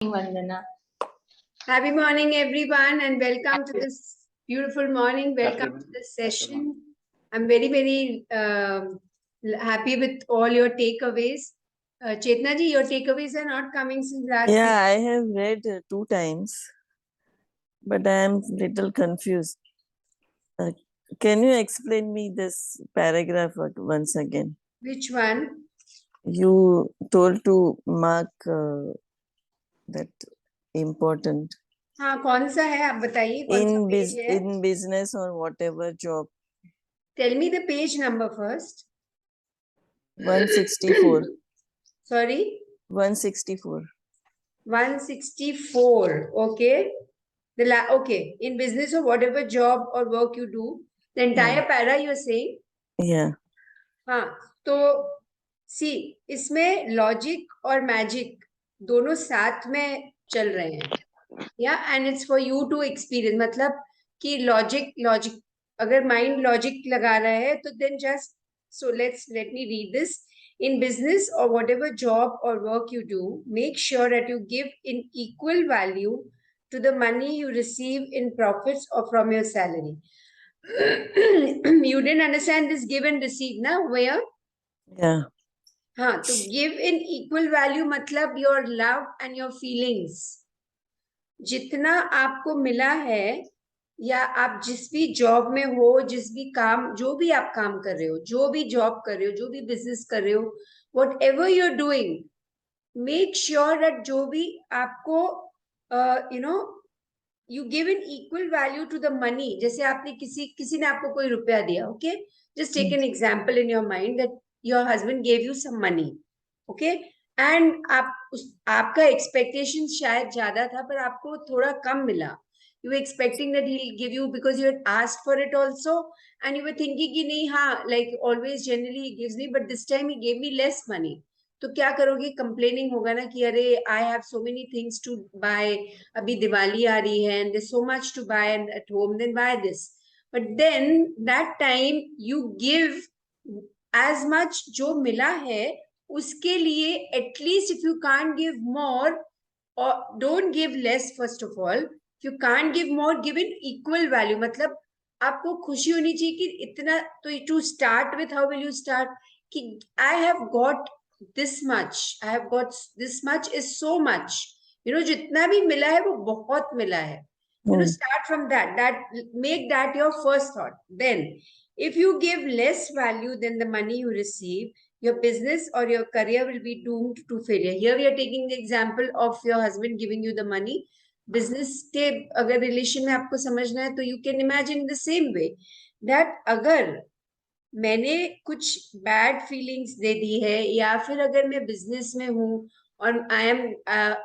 Vandanaa. Happy morning, everyone, and welcome to this beautiful morning. Welcome to this session. I'm very, very happy with all your takeaways. Chetna ji, your takeaways are not coming since last week. Yeah, I have read 2 times, but I am little confused. Can you explain me this paragraph once again? Which one? You told to mark that important. हाँ, कौन सा है आप बताइए कौन सा page है? In business or whatever job. Tell me the page number first. 164. Sorry? 164. 164. Okay. Okay. In business or whatever job or work you do, the entire para you are saying? Yeah. हाँ, तो सी इसमें logic और magic दोनों साथ में चल रहे हैं या and it's for you to experience मतलब कि लॉजिक अगर माइंड लॉजिक लगा रहा है तो then just so let me read this in business or whatever job or work you do, make sure that you give in equal value to the money you receive in profits or from your salary. You didn't understand this give and receive na where? Yeah. हाँ, तो give in equal value मतलब your love and your feelings. जितना आपको मिला है या आप जिस भी जॉब में हो, जिस भी काम, जो भी आप काम कर रहे हो, जो भी जॉब कर रहे हो, जो भी बिजनेस कर रहे हो, whatever you're doing, make sure that जो भी आपको you give an equal value to the money. जैसे आपने किसी ने आपको कोई रुपया दिया, okay? Just take an example in your mind that your husband gave you some money, okay? And आपका expectation शायद ज्यादा था पर आपको थोड़ा कम मिला. You were expecting that he'll give you because you had asked for it also, and you were thinking कि नहीं हाँ, like always generally he gives me, but this time he gave me less money. तो क्या करोगे? Complaining होगा ना कि अरे I have so many things to buy, अभी दिवाली आ रही है and so much to buy at home, then buy this. But then that time you give as much जो मिला है उसके लिए at least if you can't give more और don't give less. First of all if you can't give more give in equal value. मतलब आपको खुशी होनी चाहिए कि इतना. तो to start with how will you start कि I have got this much, I have got this much is so much, जितना भी मिला है वो बहुत मिला है. Start from that make that your first thought. Then if you give less value than the money you receive, your business or your career will be doomed to failure. Here we are taking the example of your husband giving you the money. Business के अगर relation में आपको समझना है तो you can imagine the same way that अगर मैंने कुछ बैड फीलिंग्स दे दी है या फिर अगर मैं बिजनेस में हूँ और आई एम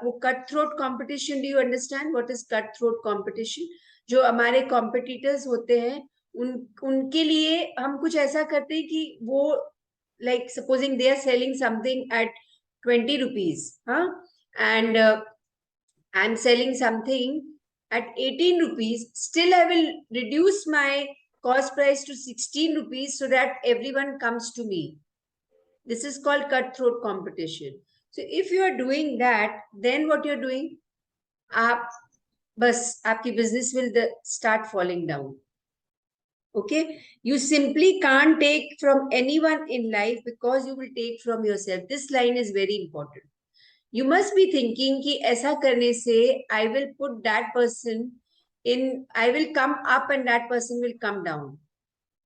वो cut throat competition. Do you understand what is cut throat competition? जो हमारे कॉम्पिटिटर्स होते हैं उनके लिए हम कुछ ऐसा करते हैं कि वो like supposing they are selling something at 20 rupees, हाँ, and I am selling something at 18 rupees, still I will reduce my cost price to 16 rupees so that everyone comes to me. This is called cutthroat competition. So if you are doing that, then what you're doing, आपकी business will start falling down. Okay, you simply can't take from anyone in life because you will take from yourself. This line is very important. You must be thinking कि ऐसा करने से I will put that person in, I will come up and that person will come down.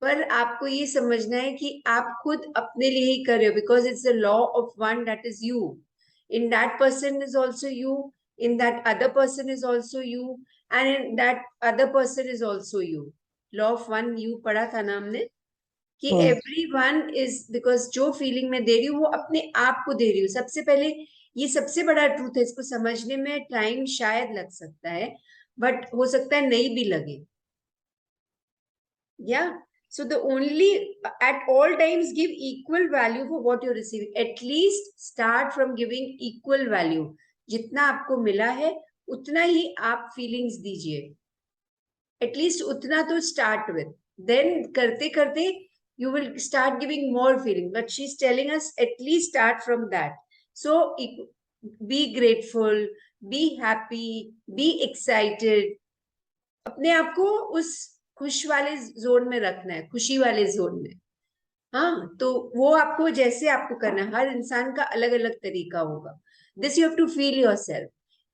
पर आपको ये समझना है कि आप खुद अपने लिए ही कर रहे हो because it's the law of one, that is you. In that person is also you, in that other person is also you, and in that other person is also you. Law of one you पढ़ा था ना हमने कि everyone is, because जो feeling मैं दे रही हूँ वो अपने आप को दे रही हूँ. सबसे पहले ये सबसे बड़ा ट्रूथ है. इसको समझने में टाइम शायद लग सकता है बट हो सकता है नहीं भी लगे. So the only, at all times give equal value for what you're receiving. At least start from giving equal value. जितना आपको मिला है उतना ही आप feelings दीजिए. At least उतना तो start with. Then करते करते you will start giving more feeling. But she's telling us at least start from that. So be grateful, be happy, be excited. अपने आप को उस खुश वाले जोन में रखना है, खुशी वाले जोन में। हाँ, तो वो आपको जैसे आपको करना है, हर इंसान का अलग अलग तरीका होगा। This you have to feel yourself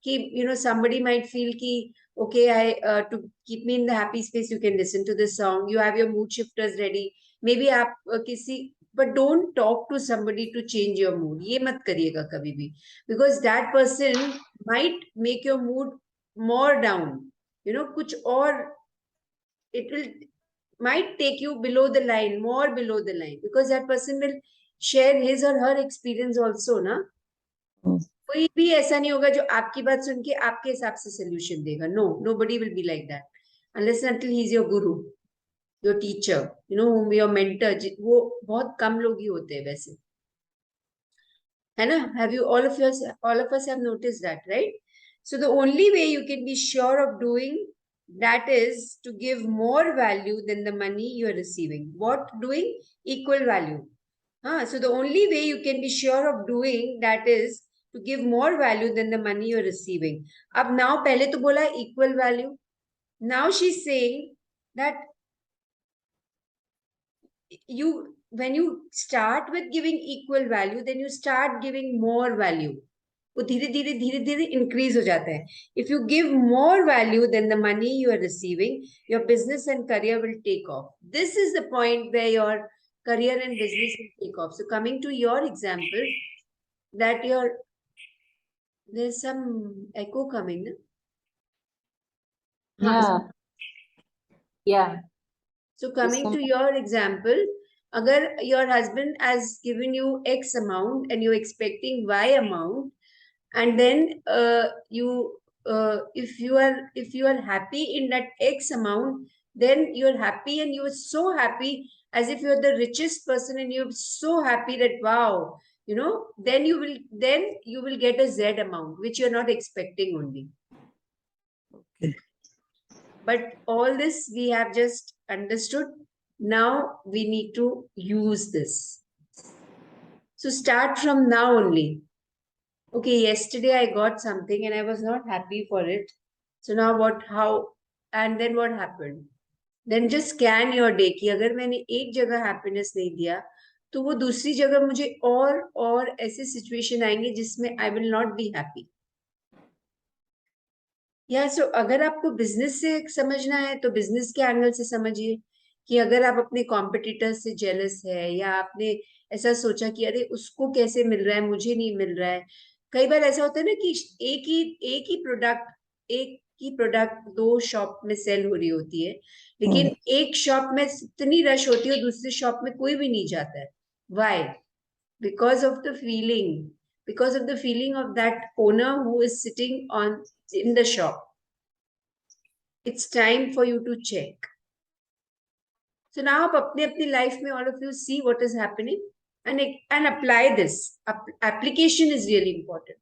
कि somebody might feel कि okay, I to keep me in the happy space, you can listen to this song, you have your mood shifters ready, maybe आप किसी, but don't talk to somebody to change your mood, ये मत करिएगा कभी भी, because that person might make your mood more down, कुछ और, it will might take you below the line, more below the line, because that person will share his or her experience also, ना। कोई भी ऐसा नहीं होगा जो आपकी बात सुन के आपके हिसाब से सोल्यूशन देगा। No, nobody will be like that unless and until he is your guru, your teacher, whom your mentor, वो बहुत कम लोग ही होते हैं वैसे, है ना। Have you all of us have noticed that, right? So the only way you can be sure of doing that is to give more value than the money you are receiving. What doing? Equal value. So the only way you can be sure of doing that is to give more value than the money you are receiving. अब now पहले तो बोला equal value. Now she's saying that when you start with giving equal value, then you start giving more value. वो धीरे धीरे increase हो जाता है. If you give more value than the money you are receiving, your business and career will take off. This is the point where your career and business will take off. So coming to your example, that there's some echo coming, no? Yeah. So coming to your example, agar your husband has given you X amount and you're expecting Y amount, and then if you are happy in that X amount, then you're happy and you're so happy as if you're the richest person and you're so happy that wow, then you will get a Z amount which you're not expecting only. Okay. But all this we have just understood. Now we need to use this. So start from now only. Okay, yesterday I got something and I was not happy for it. So now and then what happened? Then just scan your day कि अगर मैंने एक जगह happiness नहीं दिया, तो वो दूसरी जगह मुझे और ऐसे situation आएंगे जिसमें I will not be happy. सो अगर आपको बिजनेस से समझना है तो बिजनेस के एंगल से समझिए कि अगर आप अपने कॉम्पिटिटर से जेलस है या आपने ऐसा सोचा कि अरे उसको कैसे मिल रहा है मुझे नहीं मिल रहा है। कई बार ऐसा होता है ना कि एक ही प्रोडक्ट दो शॉप में सेल हो रही होती है, लेकिन एक शॉप में इतनी रश होती है और दूसरी शॉप में कोई भी नहीं जाता है। Why? because of the feeling of that owner who is sitting in the shop. It's time for you to check. So now आप अपनी life में all of you see what is happening and apply this. Application is really important.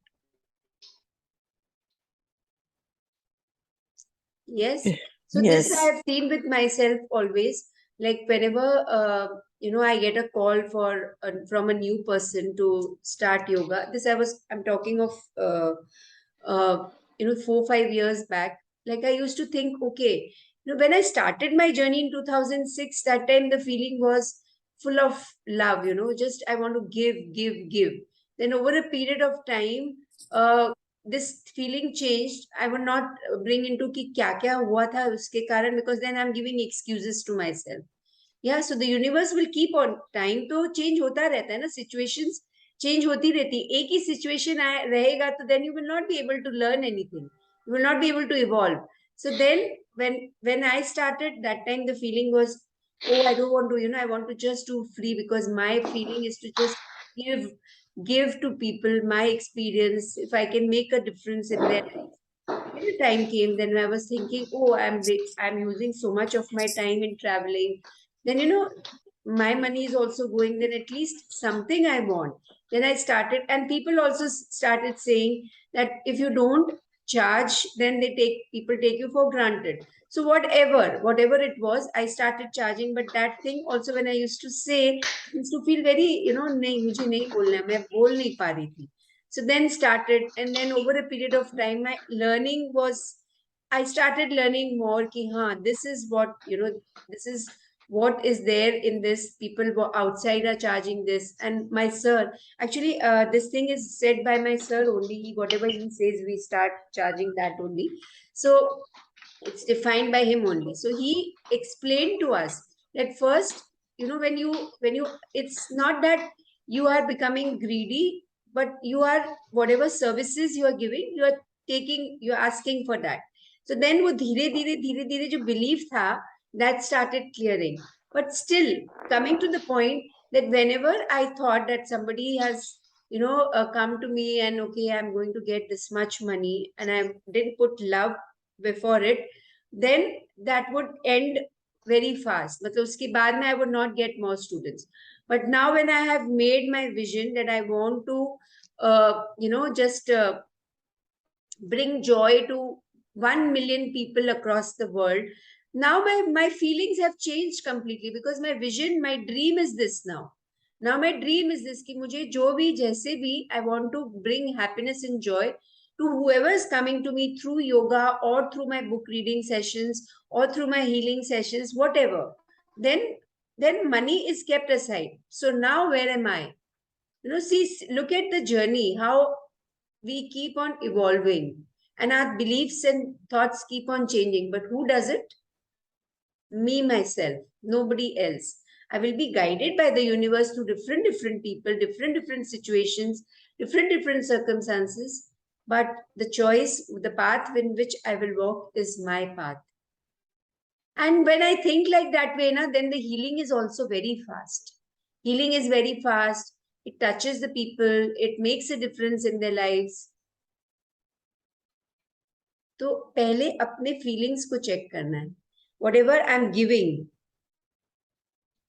Yes. So Yes. this I have seen with myself always. Like whenever I get a call from a new person to start yoga. I'm talking of 4-5 years back. Like I used to think, okay, when I started my journey in 2006, that time the feeling was full of love. Just I want to give. Then over a period of time, this feeling changed. I would not bring into कि क्या क्या हुआ था उसके कारण, because then I'm giving excuses to myself. So the universe will keep on. Time तो change होता रहता है ना, situations change होती रहती है. एक ही situation रहेगा तो then you will not be able to learn anything. You will not be able to evolve. So then when I started, that time the feeling was, oh, I don't want to, I want to just do free, because my feeling is to just give to people my experience. If I can make a difference in their life. When the time came, then I was thinking, oh, I'm using so much of my time in traveling. Then my money is also going. Then at least something I want. Then I started, and people also started saying that if you don't charge, then people take you for granted. So whatever it was, I started charging. But that thing also, when I used to say, used to feel very, नहीं मुझे नहीं बोलना है, मैं बोल नहीं पा रही थी. So then started, and then over a period of time, my learning was, I started learning more ki, this is what, this is what is there in this. People outside are charging this. And my sir, actually, this thing is said by my sir only. Whatever he says, we start charging that only. So it's defined by him only. So he explained to us that first, when you it's not that you are becoming greedy, but you are, whatever services you are giving, you are taking, you are asking for that. So then wo धीरे धीरे जो belief tha, that started clearing. But still, coming to the point that whenever I thought that somebody has come to me and, okay, I'm going to get this much money, and I didn't put love before it, then that would end very fast. मतलब उसके बाद में I would not get more students. But now when I have made my vision that I want to, just bring joy to 1 million people across the world, now my feelings have changed completely, because my vision, my dream is this now. Now my dream is this कि मुझे जो भी जैसे भी, I want to bring happiness and joy to whoever is coming to me through yoga or through my book reading sessions or through my healing sessions, whatever. Then money is kept aside. So now where am I? See, look at the journey, how we keep on evolving and our beliefs and thoughts keep on changing. But who does it? Me, myself, nobody else. I will be guided by the universe to different people, different situations, different circumstances. But the choice, the path in which I will walk is my path. And when I think like that way, then the healing is also very fast. Healing is very fast. It touches the people. It makes a difference in their lives. तो पहले अपने feelings को check करना है. Whatever I'm giving,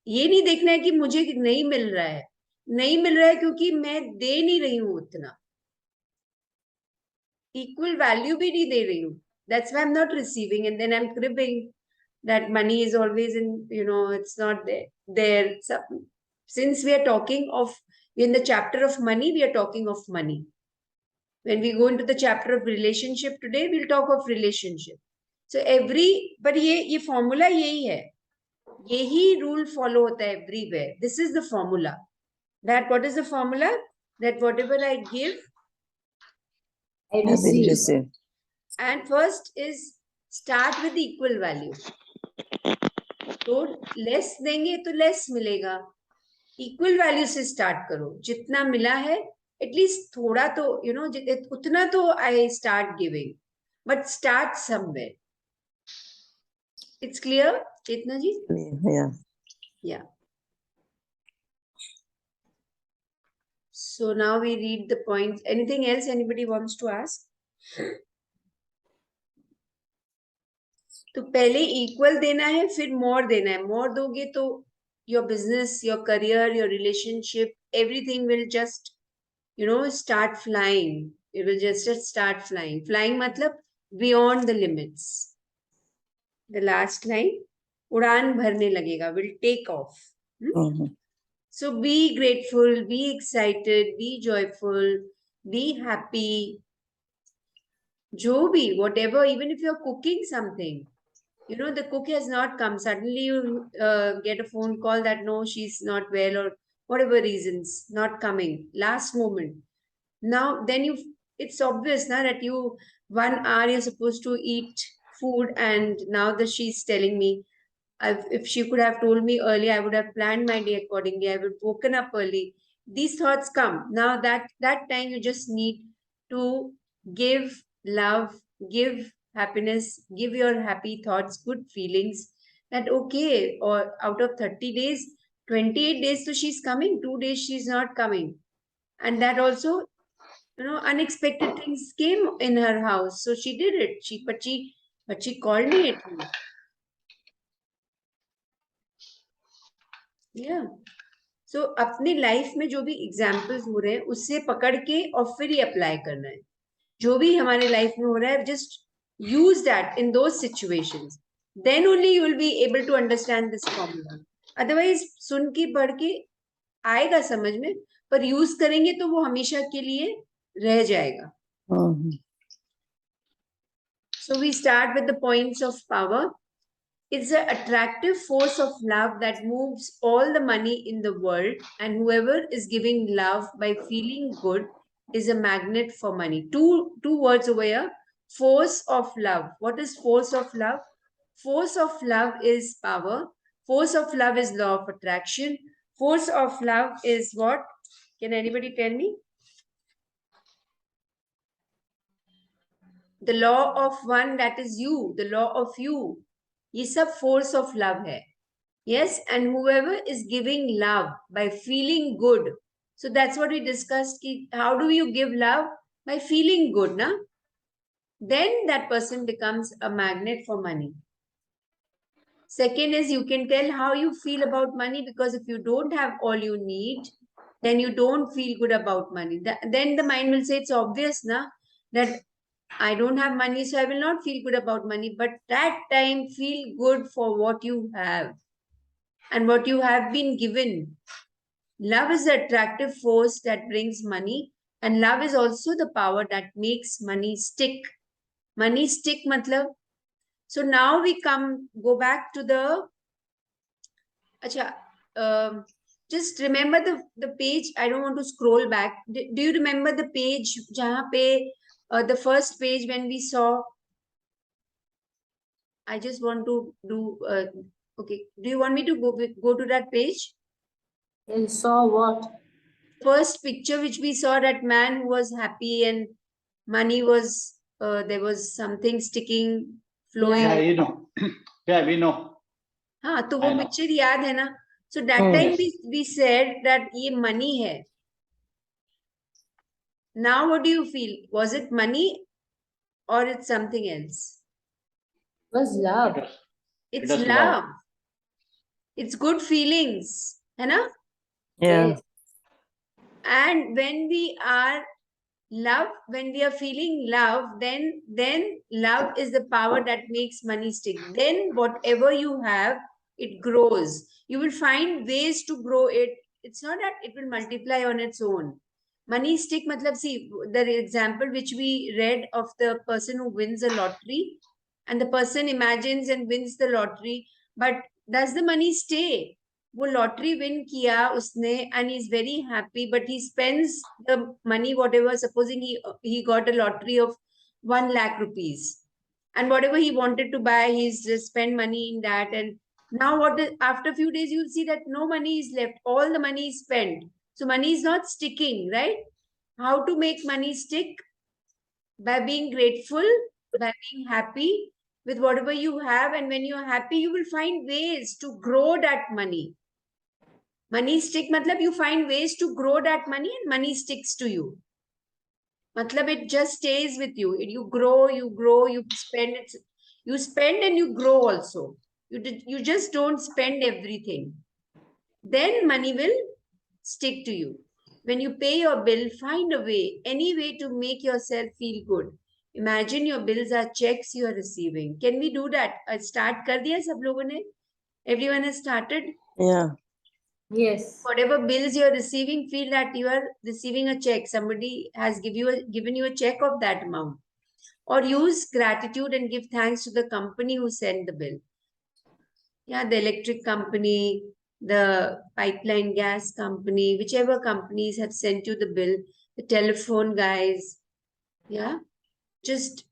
ये नहीं देखना है कि मुझे नहीं मिल रहा है. नहीं मिल रहा है क्योंकि मैं दे नहीं रही हूं उतना. Equal value भी नहीं दे रही हूं. That's why I'm not receiving, and then I'm cribbing that money is always in, it's not there. So, since we are talking of, in the chapter of money, we are talking of money. When we go into the chapter of relationship today, we'll talk of relationship. So but ये formula यही है. यही rule follow होता है everywhere. This is the formula. That what is the formula? That whatever I give, I receive. And first is start with equal value. तो less देंगे तो less मिलेगा. Equal value से start करो. जितना मिला है, at least थोड़ा तो, उतना तो I start giving. But start somewhere. It's clear, Chetna ji? Yeah. So now we read the points. Anything else anybody wants to ask? तो पहले equal देना है, फिर more देना है. More दोगे तो your business, your career, your relationship, everything will just, start flying. It will just start flying. Flying matlab beyond the limits. The last line, उड़ान भरने लगेगा, will take off. So be grateful, be excited, be joyful, be happy. जो भी, whatever, even if you're cooking something, the cook has not come. Suddenly you get a phone call that no, she's not well, or whatever reasons, not coming. Last moment. Now, then it's obvious now that 1 hour you're supposed to eat food, and now that she's telling me, if she could have told me earlier, I would have planned my day accordingly. I would have woken up early. These thoughts come. Now that time you just need to give love, give happiness, give your happy thoughts, good feelings, that okay, or out of 30 days, 28 days, so she's coming, 2 days she's not coming. And that also, unexpected things came in her house. So she did it. But she called me at least. Yeah. So अपनी life में जो भी examples हो रहे हैं उससे पकड़ के और फिर ही अप्लाई करना है. जो भी हमारे लाइफ में हो रहा है, just use that in those situations. Then only you will be able to understand this formula. Otherwise, सुन के पढ़ के आएगा समझ में, पर यूज करेंगे तो वो हमेशा के लिए रह जाएगा. So we start with the points of power. It's an attractive force of love that moves all the money in the world, and whoever is giving love by feeling good is a magnet for money. Two words over here. Force of love. What is force of love? Force of love is power. Force of love is law of attraction. Force of love is what? Can anybody tell me? The law of one, that is you. The law of you. ये सब force of love है. Yes, and whoever is giving love by feeling good. So that's what we discussed. How do you give love? By feeling good, na? Then that person becomes a magnet for money. Second is you can tell how you feel about money, because if you don't have all you need, then you don't feel good about money. Then the mind will say it's obvious, na, that I don't have money, so I will not feel good about money. But that time, feel good for what you have and what you have been given. Love is the attractive force that brings money, and love is also the power that makes money stick. Money stick matlab. So now we go back to the. Acha, just remember the page. I don't want to scroll back. Do you remember the page? Jahan pe, the first page when we saw. I just want to do. Okay. Do you want me to go to that page? You saw what? First picture which we saw, that man who was happy and money was, there was something sticking, flowing. Yeah, you know. Yeah, we know. हाँ, तो I वो know. picture याद है ना? So that time Yes. we said that ये money है. Now what do you feel? Was it money or it's something else? It was love. It's It is love. love. It's good feelings, है ना? Yeah. Yes. And when we are when we are feeling love, then love is the power that makes money stick. Then whatever you have, it grows. You will find ways to grow it. It's not that it will multiply on its own. Money stick matlab, see the example which we read of the person who wins a lottery, and the person imagines and wins the lottery, but does the money stay? वो lottery win किया उसने and he's very happy, but he spends the money, whatever, supposing he got a lottery of 1 lakh rupees, and whatever he wanted to buy, he's just spent money in that. And now after a few days you'll see that no money is left, all the money is spent. So money is not sticking, right? How to make money stick? By being grateful, by being happy with whatever you have, and when you're happy you will find ways to grow that money. Money stick matlab you find ways to grow that money and money sticks to you. Matlab it just stays with you. You grow, you spend it. You spend and you grow also. You just don't spend everything. Then money will stick to you. When you pay your bill, find a way, any way to make yourself feel good. Imagine your bills are checks you are receiving. Can we do that? Start kar diya sab logon ne? Everyone has started? Yeah. Yes. Whatever bills you're receiving, feel that you are receiving a check. Somebody has given you a check of that amount. Or use gratitude and give thanks to the company who sent the bill. Yeah, the electric company, the pipeline gas company, whichever companies have sent you the bill, the telephone guys, yeah, just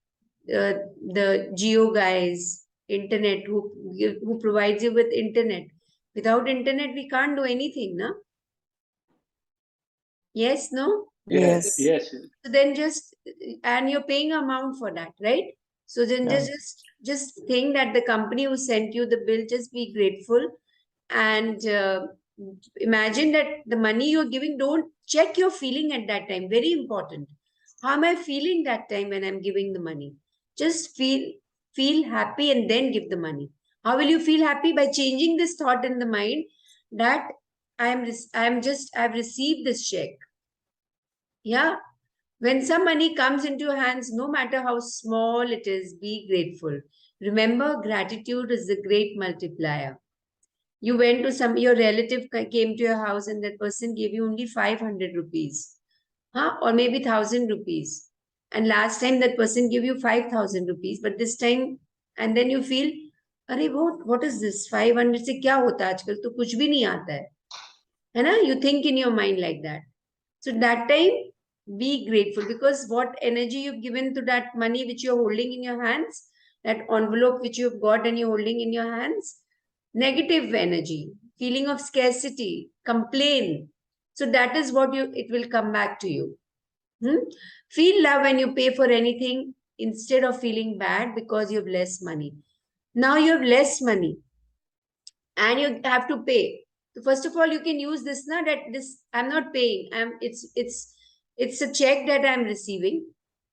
the Geo guys, internet, who provides you with internet. Without internet, we can't do anything, no? Yes, no? Yes. Yes. So then and you're paying amount for that, right? So then Yeah. just think that the company who sent you the bill, just be grateful, and imagine that the money you're giving, don't check your feeling at that time. Very important. How am I feeling that time when I'm giving the money? Just feel happy and then give the money. How will you feel happy? By changing this thought in the mind that I've received this check. Yeah. When some money comes into your hands, no matter how small it is, be grateful. Remember, gratitude is the great multiplier. You went to your relative came to your house and that person gave you only 500 rupees. or maybe 1,000 rupees. And last time that person gave you 5,000 rupees, but this time, and then you feel, अरे what is this? 500 से क्या होता है आजकल तो कुछ भी नहीं आता है ना? You think in your mind like that. So that time, be grateful, because what energy you've given to that money which you're holding in your hands, that envelope which you've got and you're holding in your hands, negative energy, feeling of scarcity, complain. So that is what it will come back to you. Feel love when you pay for anything instead of feeling bad because you have less money. Now you have less money and you have to pay. So first of all, you can use this now that this I'm not paying. It's a check that I'm receiving.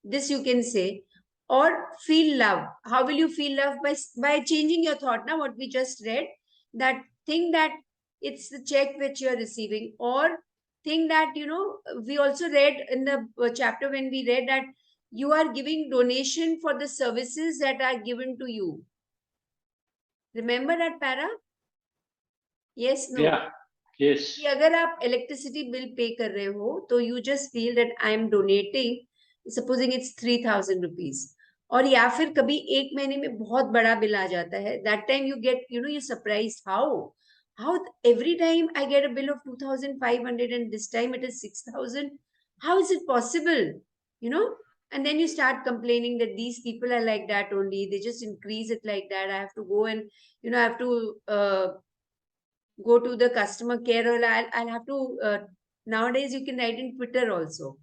This you can say, or feel love. How will you feel love? By changing your thought. Now what we just read, that think that it's the check which you're receiving, or think that we also read in the chapter when we read that you are giving donation for the services that are given to you. Remember that para? Yes, no. Yeah, yes. कि अगर आप electricity bill pay कर रहे हो तो you just feel that I am donating, supposing it's 3,000 rupees, और या फिर कभी एक महीने में बहुत बड़ा बिल आ जाता है, that time you get you surprise how every time I get a bill of 2,500 and this time it is 6,000. How is it possible? And then you start complaining that these people are like that only. They just increase it like that. I have to go and I have to go to the customer care, or I'll have to nowadays you can write in Twitter also.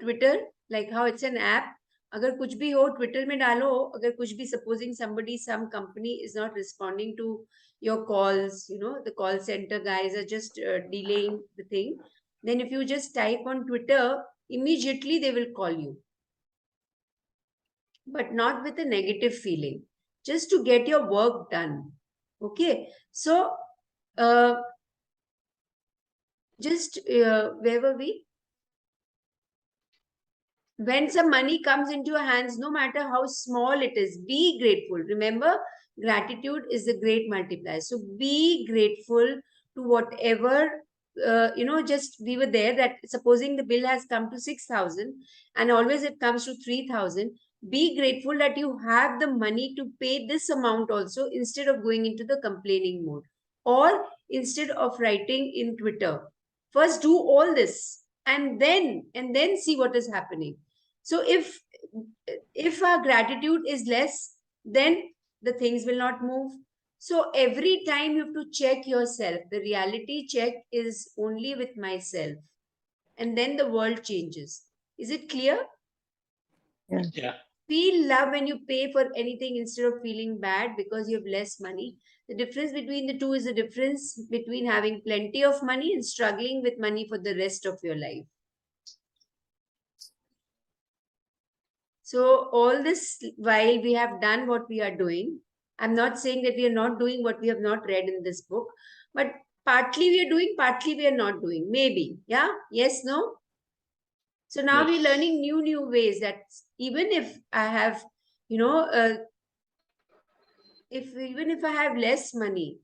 Twitter, like how it's an app. अगर कुछ भी हो Twitter में डालो, अगर कुछ भी, supposing some company is not responding to your calls, the call center guys are just delaying the thing, then if you just type on Twitter, immediately they will call you, but not with a negative feeling, just to get your work done. Okay, so just where were we? When some money comes into your hands, no matter how small it is, be grateful. Remember, gratitude is the great multiplier. So be grateful to whatever, just we were there, that supposing the bill has come to 6,000 and always it comes to 3,000. Be grateful that you have the money to pay this amount also, instead of going into the complaining mode, or instead of writing in Twitter. First do all this and then see what is happening. So if our gratitude is less, then the things will not move. So every time you have to check yourself. The reality check is only with myself, and then the world changes. Is it clear? Yeah. Feel love when you pay for anything instead of feeling bad because you have less money. The difference between the two is the difference between having plenty of money and struggling with money for the rest of your life. So all this while we have done what we are doing, I'm not saying that we are not doing what we have not read in this book, but partly we are doing, partly we are not doing. Maybe. Yeah? Yes, no? So now we're learning new ways that even if I have, even if I have less money,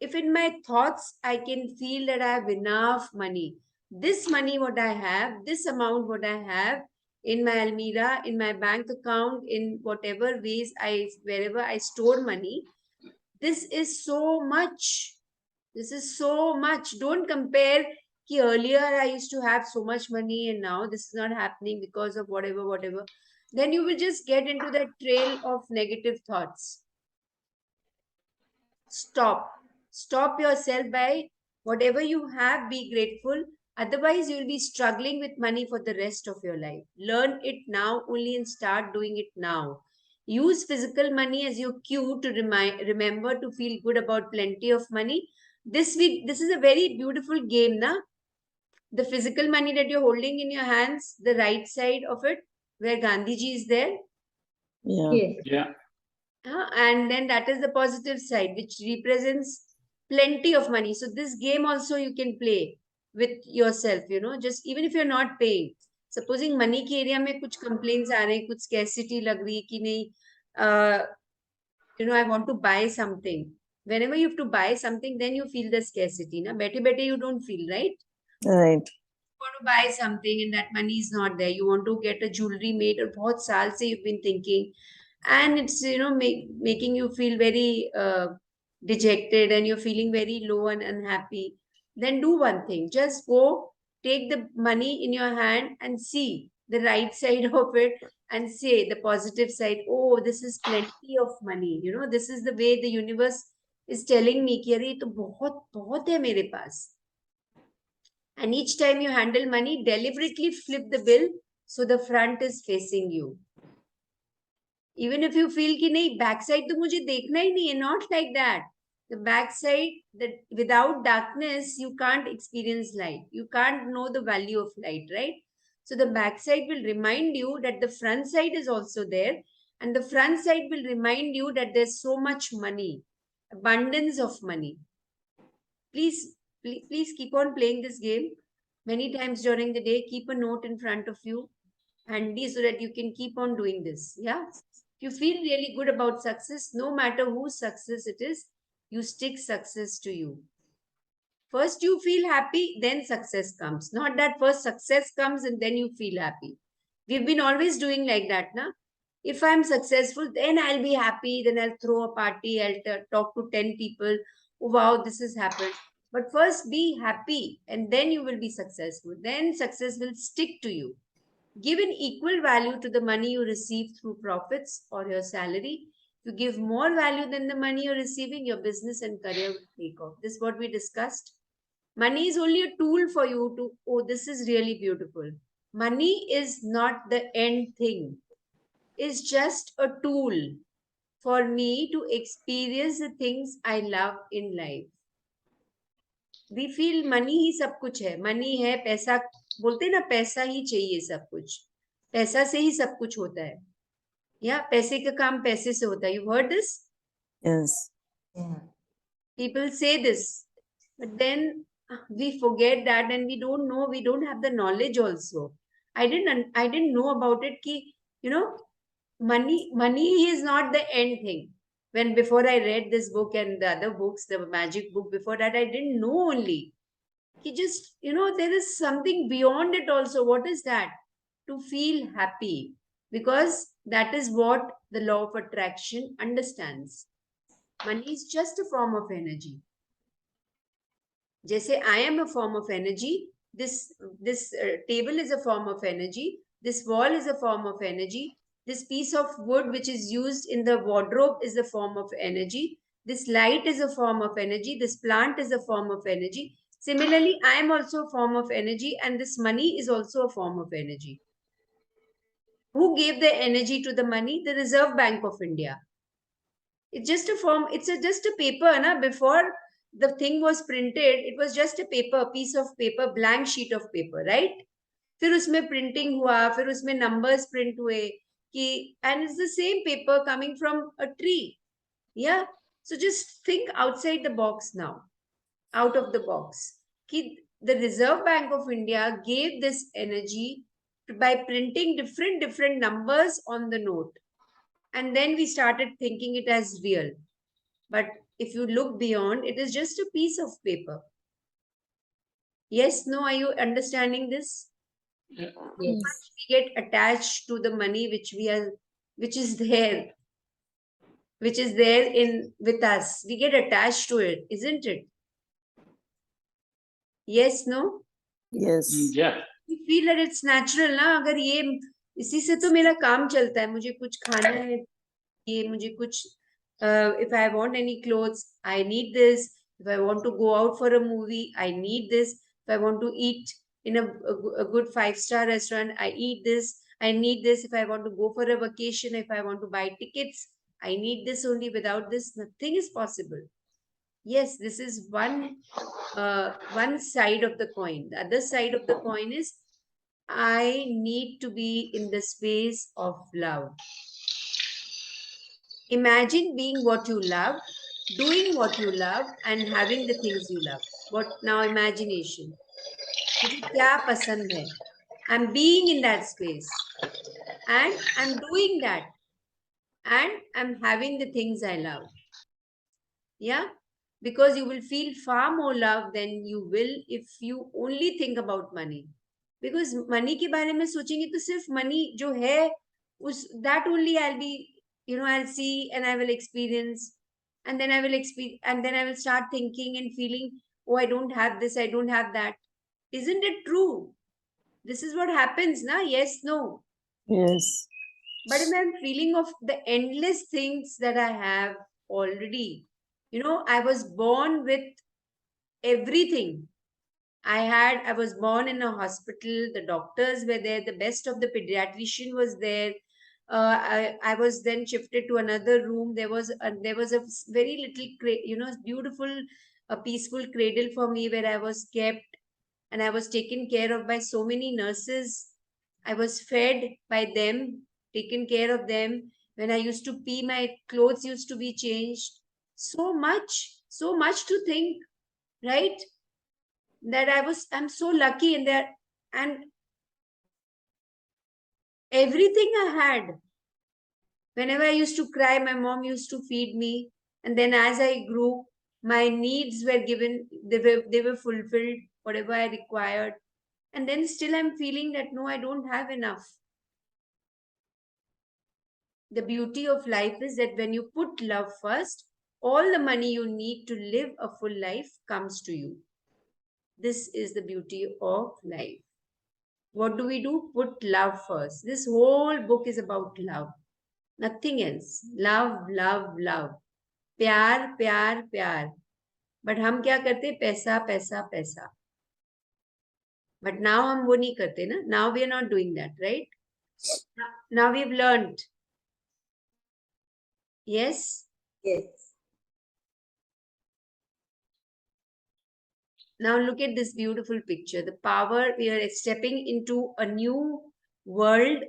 if in my thoughts I can feel that I have enough money, this money what I have, this amount what I have in my almirah, in my bank account, in whatever ways wherever I store money, this is so much. This is so much. Don't compare ki earlier I used to have so much money and now this is not happening because of whatever. Then you will just get into that trail of negative thoughts. Stop yourself by whatever you have, be grateful. Otherwise, you'll be struggling with money for the rest of your life. Learn it now only and start doing it now. Use physical money as your cue to remember to feel good about plenty of money. This is a very beautiful game, na? The physical money that you're holding in your hands, the right side of it, where Gandhiji is there. Yeah. Yes. Yeah. And then that is the positive side, which represents plenty of money. So this game also you can play with yourself, just even if you're not paying. Supposing money के area में कुछ complaints आ रहे हैं, कुछ scarcity लग रही है कि नहीं, I want to buy something. Whenever you have to buy something, then you feel the scarcity. Na? Bete you don't feel, right? Right. want to buy something and that money is not there. You want to get a jewelry made, or बहुत साल से you've been thinking, and it's making you feel very dejected, and you're feeling very low and unhappy. Then do one thing: just go, take the money in your hand and see the right side of it, and say the positive side. Oh, this is plenty of money. This is the way the universe is telling me कि अरे ये तो बहुत बहुत है मेरे पास. And each time you handle money, deliberately flip the bill so the front is facing you. Even if you feel कि नहीं, backside तो मुझे देखना ही नहीं है, not like that. The backside, that without darkness, you can't experience light. You can't know the value of light, right? So the backside will remind you that the front side is also there. And the front side will remind you that there's so much money, abundance of money. Please keep on playing this game many times during the day. Keep a note in front of you handy so that you can keep on doing this. Yeah. If you feel really good about success, no matter whose success it is, you stick success to you. First you feel happy, then success comes. Not that first success comes and then you feel happy. We've been always doing like that, na? If I'm successful, then I'll be happy. Then I'll throw a party. I'll talk to 10 people. Oh, wow, this has happened. But first be happy and then you will be successful. Then success will stick to you. Give an equal value to the money you receive through profits or your salary. If you give more value than the money you're receiving, your business and career will take off. This is what we discussed. Money is only a tool for you to, oh, this is really beautiful. Money is not the end thing. It's just a tool for me to experience the things I love in life. We feel money ही सब कुछ है. Money है, पैसा बोलते हैं ना, पैसा ही चाहिए सब कुछ. पैसा से ही सब कुछ होता है. या पैसे का काम पैसे से होता है. You've heard this? Yes. Yeah. People say this, but then we forget that, and we don't know. We don't have the knowledge also. I didn't know about it. Ki, money is not the end thing. When before I read this book and the other books, the magic book before that, I didn't know only. He just, there is something beyond it also. What is that? To feel happy. Because that is what the law of attraction understands. Money is just a form of energy. Just say, I am a form of energy. This table is a form of energy. This wall is a form of energy. This piece of wood which is used in the wardrobe is a form of energy. This light is a form of energy. This plant is a form of energy. Similarly, I am also a form of energy, and this money is also a form of energy. Who gave the energy to the money? The Reserve Bank of India. It's just a form, it's just a paper. Na? Before the thing was printed, it was just a paper, piece of paper, blank sheet of paper, right? फिर उसमें printing हुआ, फिर उसमें numbers print हुए, and it's the same paper coming from a tree. Yeah. So just think outside the box now, out of the box. The Reserve Bank of India gave this energy by printing different numbers on the note. And then we started thinking it as real. But if you look beyond, it is just a piece of paper. Yes, no, are you understanding this? Yes. We get attached to the money which is there with us. We get attached to it, isn't it? Yes, no? Yes. Yeah. We feel that it's natural ना, अगर ये इसी से तो मेरा काम चलता है, मुझे कुछ खाना है, ये मुझे कुछ if I want any clothes, I need this. If I want to go out for a movie, I need this. If I want to eat in a good 5-star restaurant, I eat this. I need this. If I want to go for a vacation, if I want to buy tickets, I need this only. Without this, nothing is possible. Yes, this is one side of the coin. The other side of the coin is I need to be in the space of love. Imagine being what you love, doing what you love, and having the things you love. What now? Imagination. मुझे क्या पसंद है? I'm being in that space, and I'm doing that, and I'm having the things I love. Yeah, because you will feel far more love than you will if you only think about money. Because money के बारे में सोचेंगे तो सिर्फ money जो है उस that only I'll be, I'll see and I will experience, and then I will start thinking and feeling, oh, I don't have this, I don't have that. Isn't it true? This is what happens, na? Yes, no. Yes. But if I'm feeling of the endless things that I have already, I was born with everything. I was born in a hospital. The doctors were there. The best of the pediatrician was there. I was then shifted to another room. There was a very little, beautiful, a peaceful cradle for me where I was kept, and I was taken care of by so many nurses. I was fed by them, taken care of them. When I used to pee, my clothes used to be changed. So much to think, right? That I'm so lucky in there, and everything I had. Whenever I used to cry, my mom used to feed me, and then as I grew, my needs were given, they were fulfilled, whatever I required. And then still I'm feeling that no, I don't have enough. The beauty of life is that when you put love first, all the money you need to live a full life comes to you. This is the beauty of life. What do we do? Put love first. This whole book is about love. Nothing else. Love, love, love. प्यार, प्यार, प्यार. But हम क्या करते? पैसा, पैसा, पैसा. But now हम वो नहीं करते ना. Now we are not doing that, right? Now we've learned. Yes? Yes. Now look at this beautiful picture. The power, we are stepping into a new world,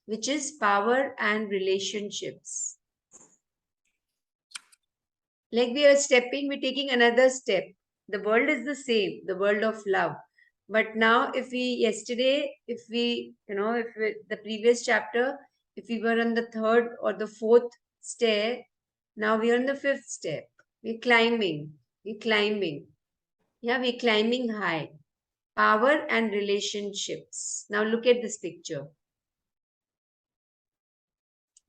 which is power and relationships. Like we're taking another step. The world is the same, the world of love. But now the previous chapter, if we were on the third or the fourth stair, now we are on the fifth step. We're climbing. Yeah, we're climbing high. Power and relationships. Now look at this picture.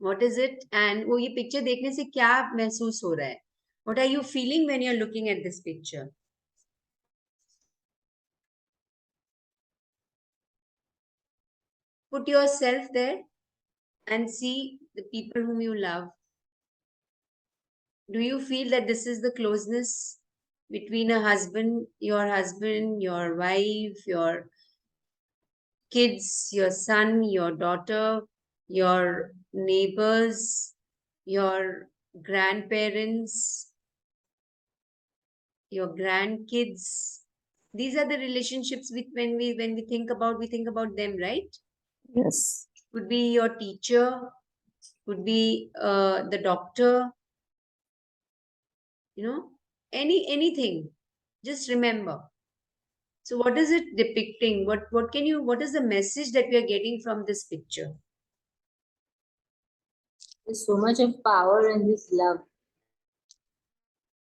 What is it? And वो ये picture देखने से क्या महसूस हो रहा है? What are you feeling when you're looking at this picture? Put yourself there and see the people whom you love. Do you feel that this is the closeness between your husband, your wife, your kids, your son, your daughter, your neighbors, your grandparents, your grandkids? These are the relationships when we think about them, right? Yes. Could be your teacher, could be the doctor, anything. Just remember. So what is it depicting? What is the message that we are getting from this picture? There's so much of power in this love.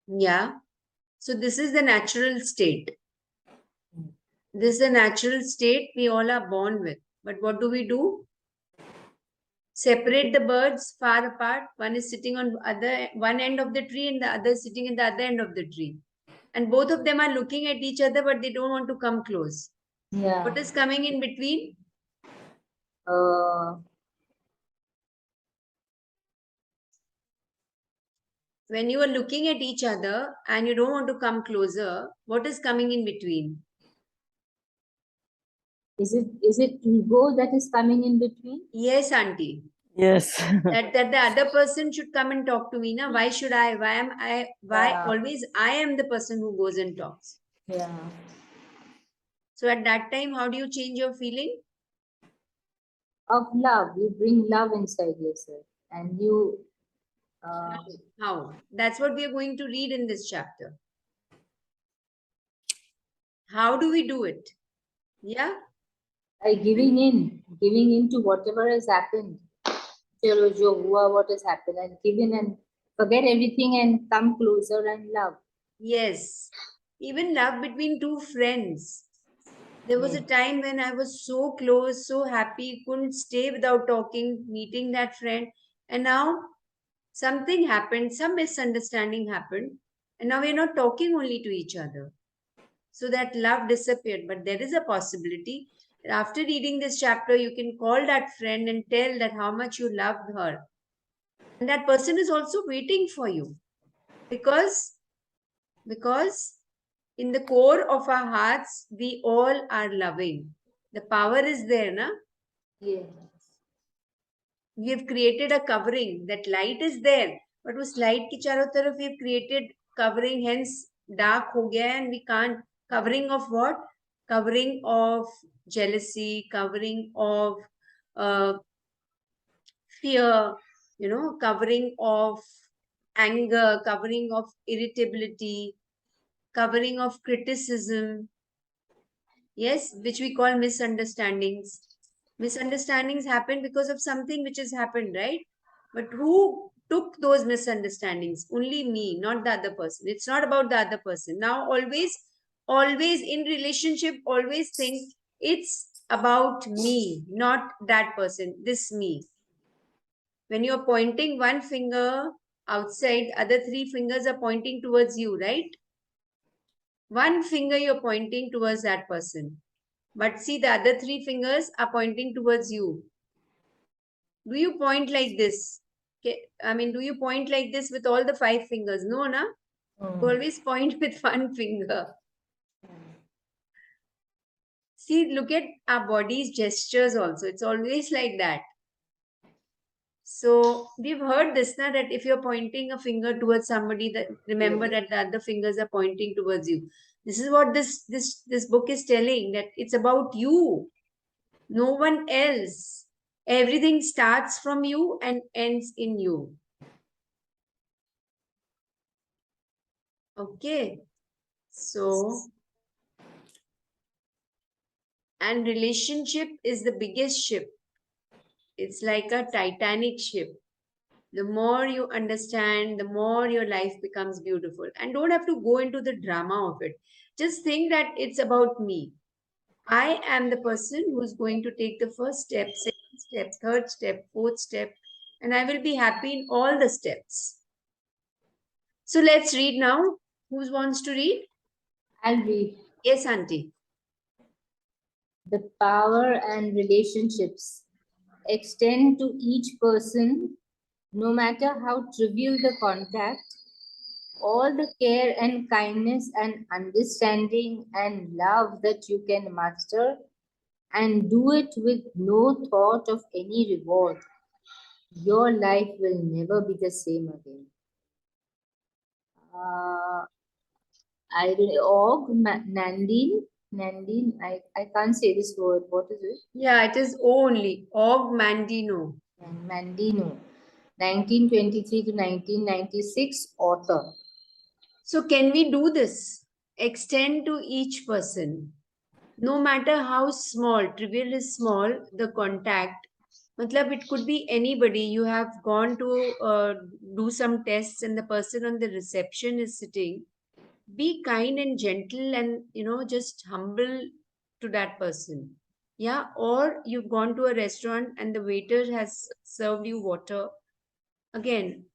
Yeah. So this is the natural state. This is the natural state we all are born with. But what do we do? Separate the birds far apart. One is sitting on one end of the tree and the other is sitting in the other end of the tree. And both of them are looking at each other, but they don't want to come close. Yeah. What is coming in between? When you are looking at each other and you don't want to come closer, what is coming in between? Is it ego that is coming in between? Yes, auntie. Yes. that the other person should come and talk to me. Now, why should I? Why always I am the person who goes and talks? Yeah. So at that time, how do you change your feeling? Of love. You bring love inside yourself. And you How? That's what we are going to read in this chapter. How do we do it? Yeah? by giving in to whatever has happened. Chalo jo hua, what has happened, and give in and forget everything and come closer and love. Yes. Even love between two friends. There was a time when I was so close, so happy, couldn't stay without talking, meeting that friend. And now something happened, some misunderstanding happened. And now we're not talking only to each other. So that love disappeared. But there is a possibility that after reading this chapter, you can call that friend and tell that how much you loved her. And that person is also waiting for you. Because in the core of our hearts, we all are loving. The power is there, na? Yes. We have created a covering. That light is there. But उस light के चारों तरफ we have created covering, hence dark हो गया and we can't. Covering of what? Covering of jealousy, covering of fear, covering of anger, covering of irritability, covering of criticism. Yes, which we call misunderstandings. Misunderstandings happen because of something which has happened, right? But who took those misunderstandings? Only me, not the other person. It's not about the other person. Now, always in relationship, always think it's about me, not that person, this me. When you're pointing one finger outside, other three fingers are pointing towards you, right? One finger you're pointing towards that person. But see, the other three fingers are pointing towards you. Do you point like this? I mean, do you point like this with all the 5 fingers? No, na? You always point with one finger. See, look at our body's gestures also. It's always like that. So we've heard this, na, that if you're pointing a finger towards somebody, that remember that the other fingers are pointing towards you. This is what this book is telling, that it's about you, no one else. Everything starts from you and ends in you. Okay. So, and relationship is the biggest ship. It's like a Titanic ship. The more you understand, the more your life becomes beautiful. And don't have to go into the drama of it. Just think that it's about me. I am the person who's going to take the first step, second step, third step, fourth step, and I will be happy in all the steps. So let's read now. Who wants to read? I'll read. Yes, Auntie. The power and relationships extend to each person, no matter how trivial the contact. All the care and kindness and understanding and love that you can muster, and do it with no thought of any reward. Your life will never be the same again. I don't know, Nandine, I can't say this word. What is it? Yeah, it is only Og Mandino. Mandino, 1923 to 1996, author. So can we do this? Extend to each person. No matter how small, trivial is small, the contact. Matlab, it could be anybody. You have gone to do some tests and the person on the reception is sitting. Be kind and gentle and, just humble to that person. Yeah, or you've gone to a restaurant and the waiter has served you water. Again,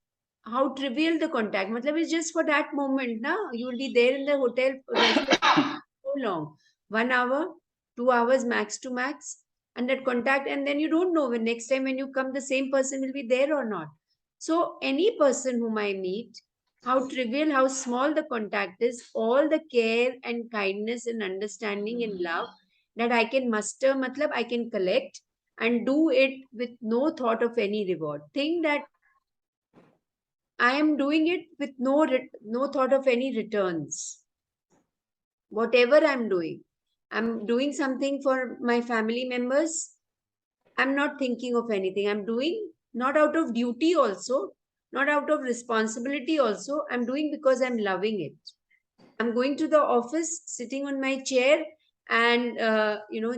how trivial the contact. Matlab, it's just for that moment. Na? You will be there in the hotel restaurant so long. 1 hour, 2 hours max to max. And that contact, and then you don't know when next time when you come, the same person will be there or not. So any person whom I meet, how trivial, how small the contact is, all the care and kindness and understanding and love that I can muster, matlab I can collect and do it with no thought of any reward. Think that I am doing it with no thought of any returns. Whatever I'm doing something for my family members. I'm not thinking of anything. I'm doing not out of duty also, not out of responsibility also. I'm doing because I'm loving it. I'm going to the office, sitting on my chair and,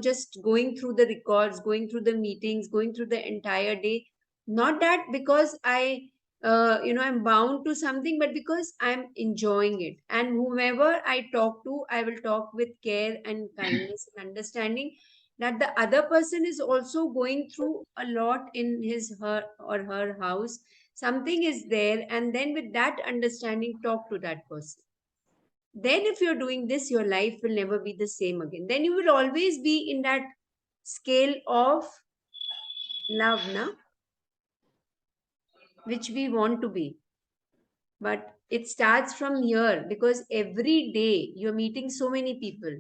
just going through the records, going through the meetings, going through the entire day. Not that because I I'm bound to something, but because I'm enjoying it. And whomever I talk to, I will talk with care and kindness and understanding that the other person is also going through a lot in her house. Something is there, and then with that understanding, talk to that person. Then, if you're doing this, your life will never be the same again. Then you will always be in that scale of love, na? Which we want to be. But it starts from here, because every day you're meeting so many people.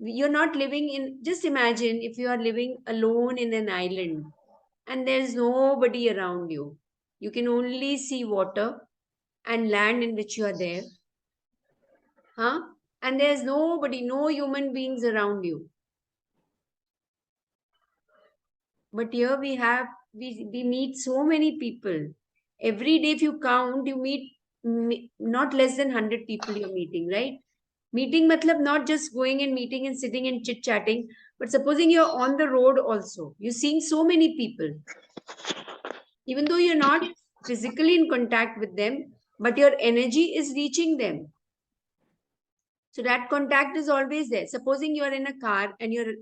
You're not living in, just imagine if you are living alone in an island and there's nobody around you. You can only see water and land in which you are there. Huh? And there's nobody, no human beings around you. But here we meet so many people. Every day, if you count, you meet not less than 100 people you're meeting, right? Meeting matlab not just going and meeting and sitting and chit chatting, but supposing you're on the road also, you're seeing so many people. Even though you're not physically in contact with them, but your energy is reaching them. So that contact is always there. Supposing you're in a car and you're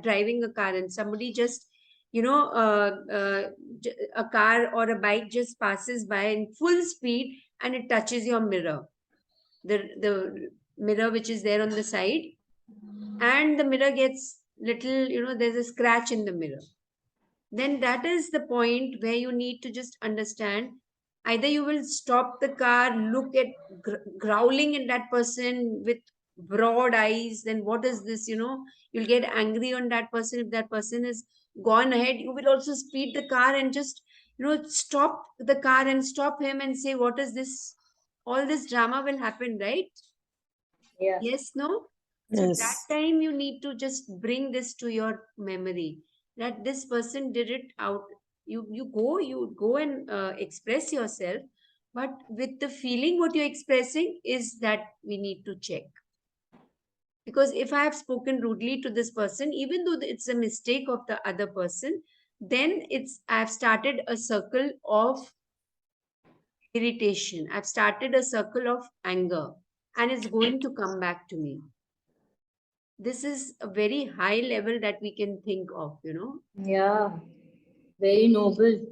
driving a car and somebody just, a car or a bike just passes by in full speed and it touches your mirror. The mirror which is there on the side, and the mirror gets little, there's a scratch in the mirror. Then that is the point where you need to just understand, either you will stop the car, look at growling at that person with broad eyes, then what is this, you'll get angry on that person. If that person is gone ahead, you will also speed the car and just, stop the car and stop him and say, what is this? All this drama will happen, right? Yeah. Yes, no? So Yes. that time you need to just bring this to your memory, that this person did it out. You go and express yourself, but with the feeling what you're expressing is that we need to check. Because if I have spoken rudely to this person, even though it's a mistake of the other person, then I've started a circle of irritation. I've started a circle of anger, and it's going to come back to me. This is a very high level that we can think of, Yeah. Very noble.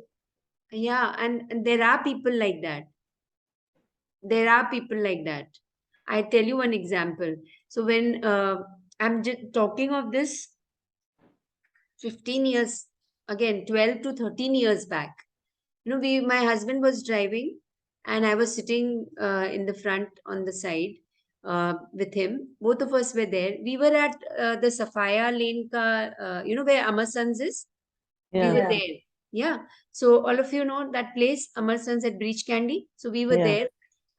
Yeah, and there are people like that. There are people like that. I tell you one example. So when I'm just talking of this 15 years, again, 12 to 13 years back, my husband was driving and I was sitting in the front on the side with him. Both of us were there. We were at the Sapphire Lane where Amar Sons is. We Yeah. were Yeah. there. Yeah. So all of you know that place, Amar Sons at Breach Candy. So we were Yeah. there,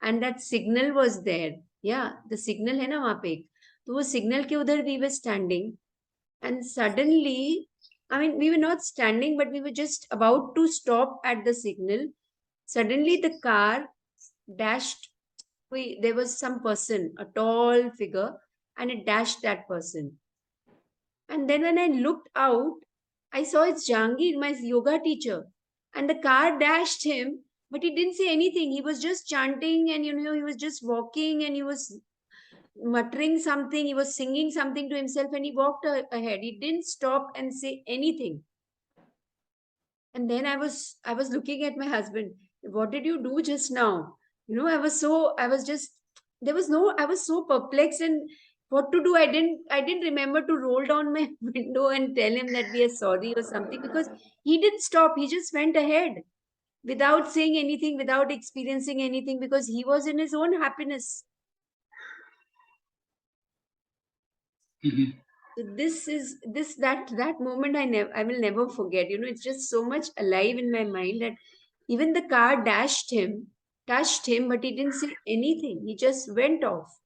and that signal was there. Yeah, the signal है ना वहाँ पे एक. तो वो signal के उधर we were standing, and suddenly, I mean, we were not standing, but we were just about to stop at the signal. Suddenly, the car dashed. There was some person, a tall figure, and it dashed that person. And then when I looked out, I saw it's Jahangir, my yoga teacher. And the car dashed him, but he didn't say anything. He was just chanting, and he was just walking, and he was muttering something. He was singing something to himself, and he walked ahead. He didn't stop and say anything. And then I was looking at my husband. What did you do just now? I was so perplexed and what to do. I didn't remember to roll down my window and tell him that we are sorry or something, because he didn't stop. He just went ahead without saying anything, without experiencing anything, because he was in his own happiness. Mhm. So that moment I will never forget. It's just so much alive in my mind that even the car touched him, but he didn't say anything. He just went off.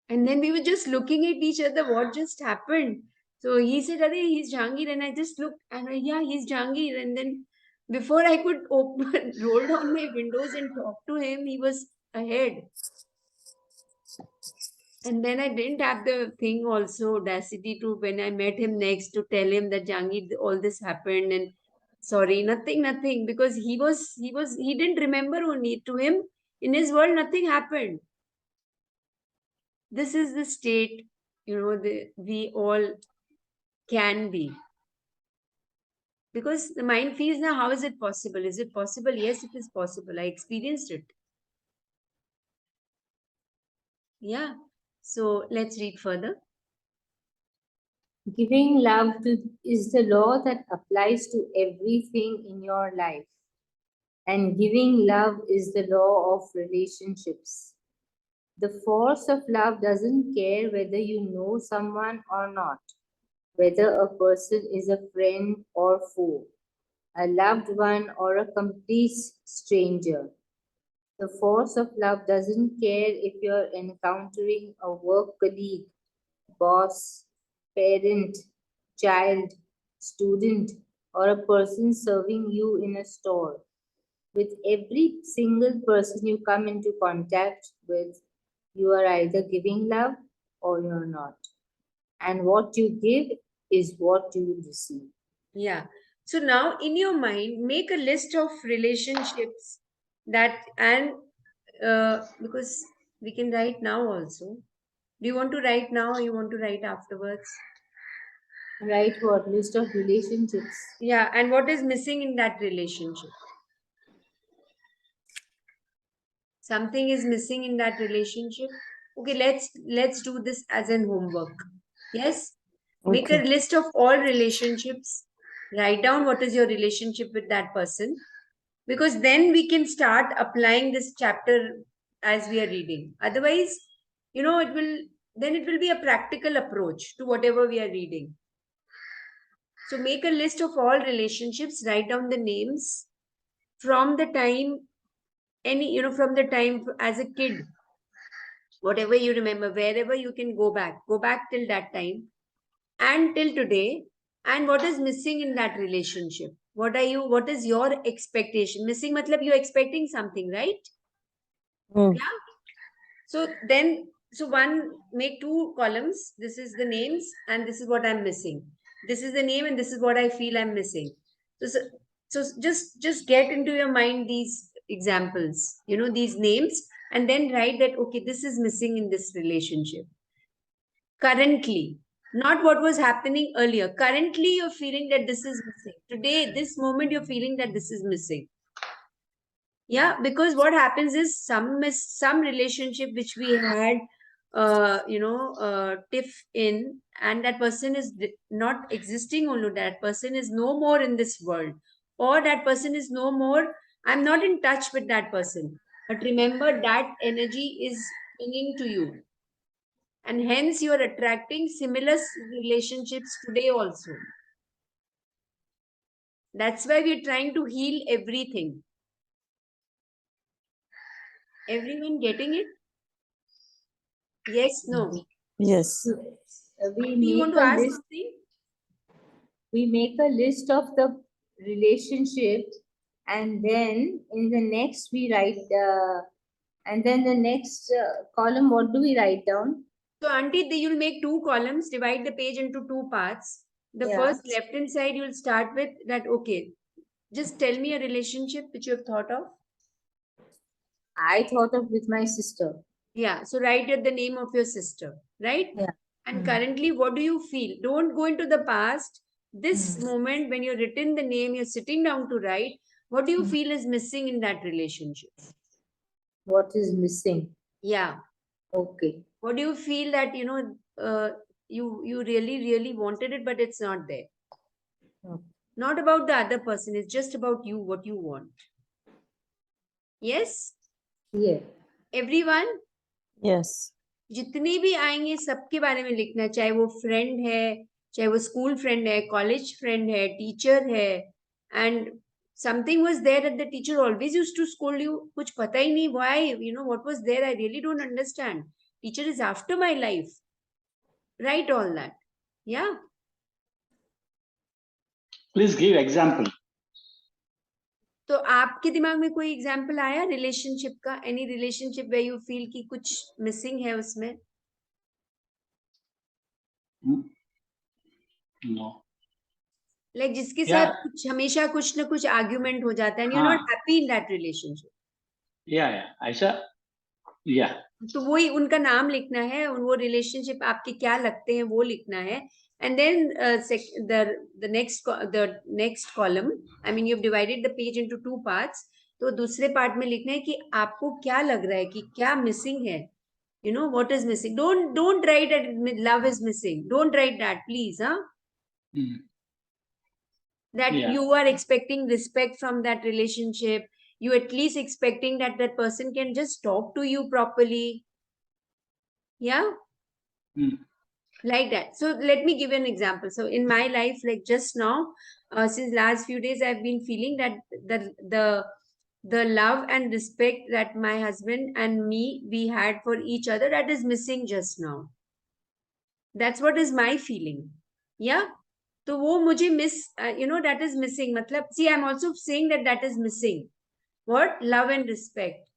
And then we were just looking at each other, what just happened? So he said, Are he's Jahangir. And I just looked and yeah, he's Jahangir. And then before I could roll down my windows and talk to him, he was ahead. And then I didn't have the thing also, audacity to, when I met him next, to tell him that Jahangir, all this happened. And Sorry, nothing, because he didn't remember only. To him, in his world, nothing happened. This is the state, we all can be. Because the mind feels, now, how is it possible? Is it possible? Yes, it is possible. I experienced it. Yeah. So let's read further. Giving love is the law that applies to everything in your life. And giving love is the law of relationships. The force of love doesn't care whether you know someone or not, whether a person is a friend or foe, a loved one or a complete stranger. The force of love doesn't care if you're encountering a work colleague, boss, parent, child, student, or a person serving you in a store. With every single person you come into contact with, you are either giving love or you're not. And what you give is what you will receive. Yeah. So now in your mind, make a list of relationships because we can write now also. Do you want to write now or you want to write afterwards? Write what? List of relationships. Yeah. And what is missing in that relationship? Something is missing in that relationship. Okay, let's do this as an homework. Yes. Make a Okay. list of all relationships. Write down what is your relationship with that person, because then we can start applying this chapter as we are reading. Otherwise, it will be a practical approach to whatever we are reading. So make a list of all relationships, write down the names from the time from the time as a kid, whatever you remember, wherever you can go back till that time and till today, and what is missing in that relationship. What is your expectation? Missing matlab you're expecting something, right? Yeah. So make two columns. This is the names and this is what I'm missing. This is the name and this is what I feel I'm missing. So just get into your mind these examples, these names, and then write that, okay, this is missing in this relationship. Currently, not what was happening earlier. Currently, you're feeling that this is missing. Today, this moment, you're feeling that this is missing. Yeah, because what happens is some relationship which we had tiff in, and that person is not existing, only that person is no more in this world, or that person is no more, I'm not in touch with that person, but remember that energy is clinging to you, and hence you are attracting similar relationships today also. That's why we're trying to heal everything. Everyone getting it? Yes, no. Yes. We You want make to a ask list. something? We make a list of the relationship, and then in the next we write. And then the next column, what do we write down? So, Auntie, you'll make two columns, divide the page into two parts. The Yeah. first left hand side, you'll start with that, okay, just tell me a relationship which you have thought of. I thought of with my sister. Yeah, so write the name of your sister, right? Yeah. And currently, what do you feel? Don't go into the past. This Mm. moment, when you're written the name, you're sitting down to write, what do you feel is missing in that relationship? What is missing? Yeah. Okay. What do you feel that, you really wanted it, but it's not there? Okay. Not about the other person, it's just about you, what you want. Yes? Yeah. Everyone? Yes. जितने भी आएंगे सबके बारे में लिखना, चाहे वो friend है, चाहे वो स्कूल फ्रेंड है, कॉलेज फ्रेंड है, टीचर है, and something was there that the teacher always used to scold you, kuch pata hi nahi why, what was there, I really don't understand, teacher is after my life. Write all that. Yeah. Please give example. तो आपके दिमाग में कोई example आया relationship का? Any relationship way you feel कि कुछ missing है उसमें? No. लाइक जिसके Yeah. साथ हमेशा कुछ ना कुछ आर्ग्यूमेंट हो जाता है, यू आर हाँ. Not happy in that relationship. Yeah, ऐसा. Yeah. तो वही उनका नाम लिखना है, वो रिलेशनशिप आपके क्या लगते हैं वो लिखना है. And then the next column, I mean you've divided the page into 2 parts. तो दूसरे पार्ट में लिखना है कि आपको क्या लग रहा है कि क्या मिसिंग है. You know what is missing. Don't write that love is missing. Don't write that, please. That Yeah. you are expecting respect from that relationship. You at least expecting that that person can just talk to you properly. Yeah. Like that. So let me give you an example. So in my life, like just now, since last few days, I've been feeling that the love and respect that my husband and me we had for each other, that is missing just now. That's what is my feeling. Yeah. So wo mujhe miss, that is missing. Matlab, see, I'm also saying that is missing. What? Love and respect.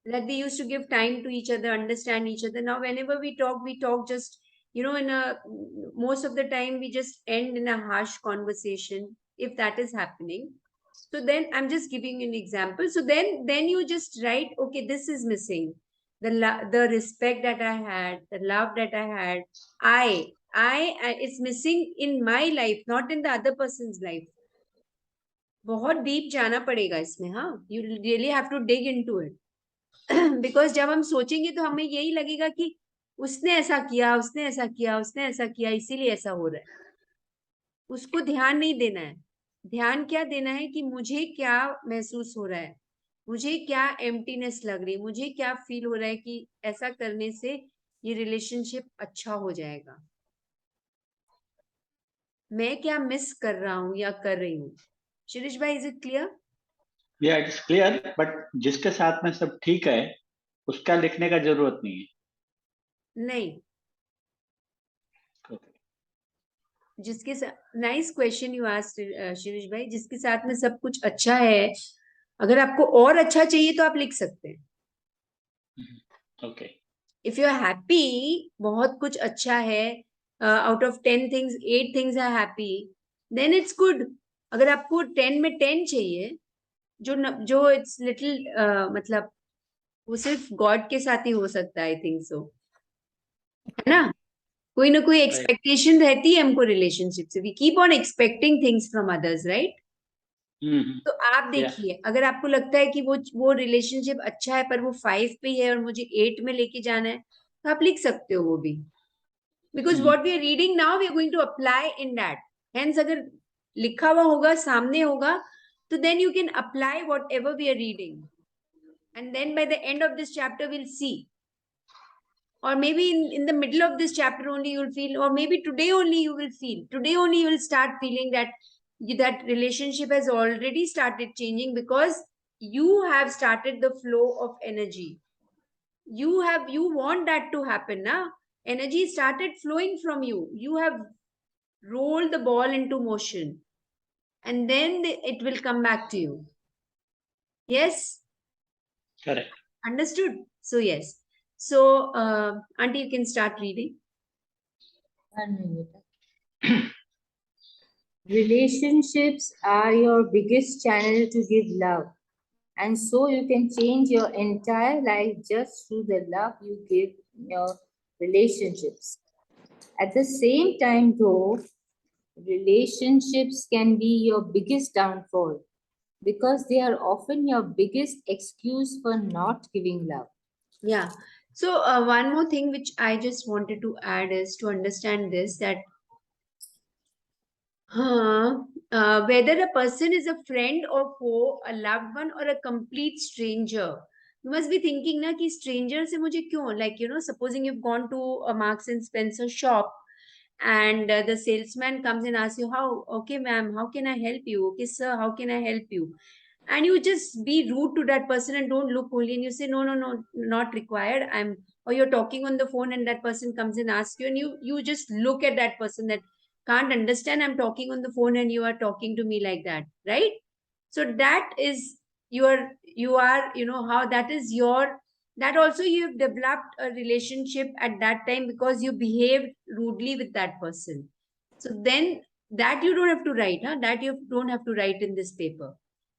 That we used to give time to each other, understand each other. Now, whenever we talk just, most of the time we just end in a harsh conversation, if that is happening. So then I'm just giving you an example. So then you just write, okay, this is missing. The respect that I had, the love that I had, it's missing in my life, not in the other person's life. बहुत deep जाना पड़ेगा इसमें. हाँ, you really have to dig into it. Because जब हम सोचेंगे तो हमें यही लगेगा कि उसने ऐसा किया, उसने ऐसा किया, उसने ऐसा किया, इसीलिए ऐसा हो रहा है. उसको ध्यान नहीं देना है. ध्यान क्या देना है कि मुझे क्या महसूस हो रहा है, मुझे क्या एम्प्टीनेस लग रही है, मुझे क्या फील हो रहा है कि ऐसा करने से ये रिलेशनशिप अच्छा हो जाएगा. मैं क्या मिस कर रहा हूं या कर रही हूँ. शिरीष भाई, is it clear? Yeah, it is clear, but जिसके साथ में सब ठीक है उसका लिखने का जरूरत नहीं है. नहीं. Okay. जिसके साथ, nice question you asked Shirish भाई. जिसके साथ में सब कुछ अच्छा है, अगर आपको और अच्छा चाहिए तो आप लिख सकते हैं. Okay. If you are happy, बहुत कुछ अच्छा है, out of 10 things 8 things are happy, then it's good. अगर आपको 10 में 10 चाहिए, जो इट्स लिटिल, मतलब वो सिर्फ गॉड के साथ ही हो सकता है, आई थिंक सो, है ना. कोई ना कोई एक्सपेक्टेशन रहती है हमको रिलेशनशिप से. We keep on expecting things from others, right. तो आप देखिए, अगर आपको लगता है कि वो रिलेशनशिप अच्छा है पर वो 5 पे है और मुझे 8 में लेके जाना है, तो आप लिख सकते हो वो भी. Because what we are reading now, we are going to apply in that. Hence अगर लिखा हुआ होगा, सामने होगा, तो then you can apply whatever we are reading. And then by the end of this chapter will see. Or maybe in the middle of this chapter only you'll feel, or maybe today only you will feel, today only you will start feeling that relationship has already started changing, because you have started the flow of energy. You want that to happen, na? Energy started flowing from you. You have rolled the ball into motion, and then it will come back to you. Yes? Correct. Understood? So yes. So auntie, you can start reading. 1 minute. Relationships are your biggest channel to give love, and so you can change your entire life just through the love you give in your relationships. At the same time, though, relationships can be your biggest downfall because they are often your biggest excuse for not giving love. Yeah. So one more thing which I just wanted to add is to understand this, that whether a person is a friend or foe, a loved one or a complete stranger, you must be thinking na ki stranger se mujhe kyun, like, supposing you've gone to a Marks and Spencer shop, and the salesman comes and asks you, okay ma'am, how can I help you? Okay sir, how can I help you? And you just be rude to that person and don't look holy, and you say no, not required, or you're talking on the phone and that person comes and asks you, and you just look at that person that can't understand, I'm talking on the phone and you are talking to me like that, right? So that is how that is that also you have developed a relationship at that time because you behaved rudely with that person. So then that you don't have to write, huh? That you don't have to write in this paper.